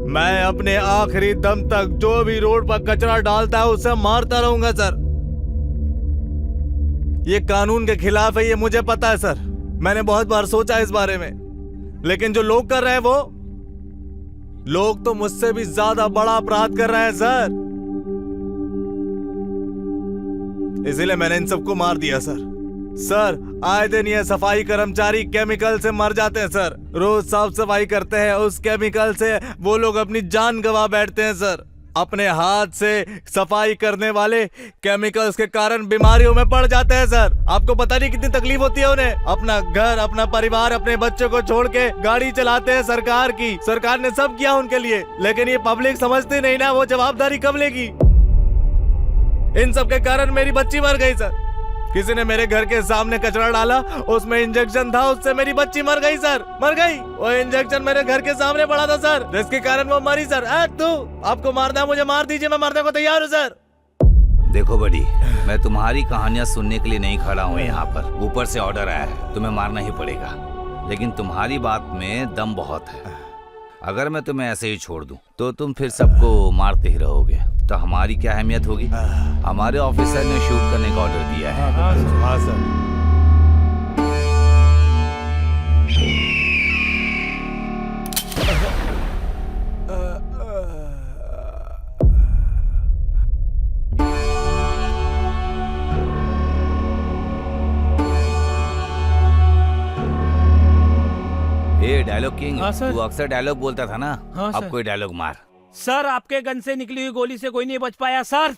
मैं अपने आखिरी दम तक जो भी रोड पर कचरा डालता है उसे मारता रहूंगा सर। ये कानून के खिलाफ है, ये मुझे पता है सर। मैंने बहुत बार सोचा इस बारे में, लेकिन जो लोग कर रहे हैं वो लोग तो मुझसे भी ज्यादा बड़ा अपराध कर रहे हैं सर। इसीलिए मैंने इन सबको मार दिया सर। सर, आए दिन ये सफाई कर्मचारी केमिकल से मर जाते हैं सर। रोज साफ सफाई करते हैं, उस केमिकल से वो लोग अपनी जान गंवा बैठते हैं सर। अपने हाथ से सफाई करने वाले केमिकल्स के कारण बीमारियों में पड़ जाते हैं सर। आपको पता नहीं कितनी तकलीफ होती है उन्हें। अपना घर, अपना परिवार, अपने बच्चों को छोड़ के गाड़ी चलाते हैं सरकार की। सरकार ने सब किया उनके लिए, लेकिन ये पब्लिक समझती नहीं ना, वो जवाबदारी कब लेगी? इन सब के कारण मेरी बच्ची मर गई सर। किसी ने मेरे घर के सामने कचरा डाला, उसमें इंजेक्शन था, उससे मेरी बच्ची मर गई सर। मर गई। वो इंजेक्शन मेरे घर के सामने पड़ा था सर, जिसके कारण वो मरी सर। तू आपको मारना है, मुझे मार दीजिए, मैं मरने को तैयार हूँ सर। देखो बड़ी, मैं तुम्हारी कहानियां सुनने के लिए नहीं खड़ा हूँ यहाँ पर। ऊपर से ऑर्डर आया है, तुम्हें मारना ही पड़ेगा। लेकिन तुम्हारी बात में दम बहुत है। अगर मैं तुम्हें ऐसे ही छोड़ दूं तो तुम फिर सबको मारते ही रहोगे, तो हमारी क्या अहमियत होगी? हमारे ऑफिसर ने शूट करने का ऑर्डर दिया है। हाँ सर। डायलॉग किंग, हाँ सर। तू अक्सर डायलॉग बोलता था ना। हाँ अब सर। कोई डायलॉग मार। सर, आपके गन से निकली हुई गोली से कोई नहीं बच पाया सर।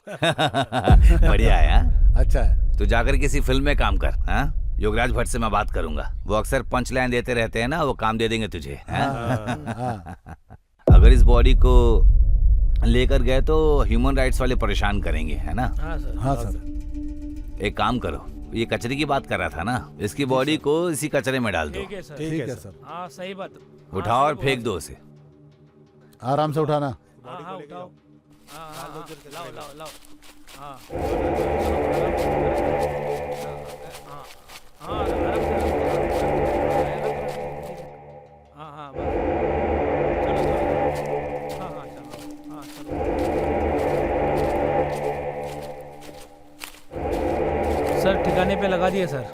बढ़िया है। अच्छा है। तू जाकर किसी फिल्म में काम कर। हाँ? योगराज भट्ट से मैं बात करूंगा, वो अक्सर पंच लाइन देते रहते हैं ना, वो काम दे देंगे तुझे। अगर इस बॉडी को लेकर गए तो ह्यूमन राइट्स वाले परेशान करेंगे, है ना? हाँ सर। एक काम करो, ये कचरे की बात कर रहा था ना, इसकी बॉडी को इसी कचरे में डाल दो। ठीक है सर। ठीक है सर। हाँ सही बात। उठाओ और फेंक दो उसे। आराम से उठाना। हाँ उठाओ। लाओ लाओ लाओ। हाँ हाँ हाँ हाँ सर ठिकाने पे लगा दिए सर।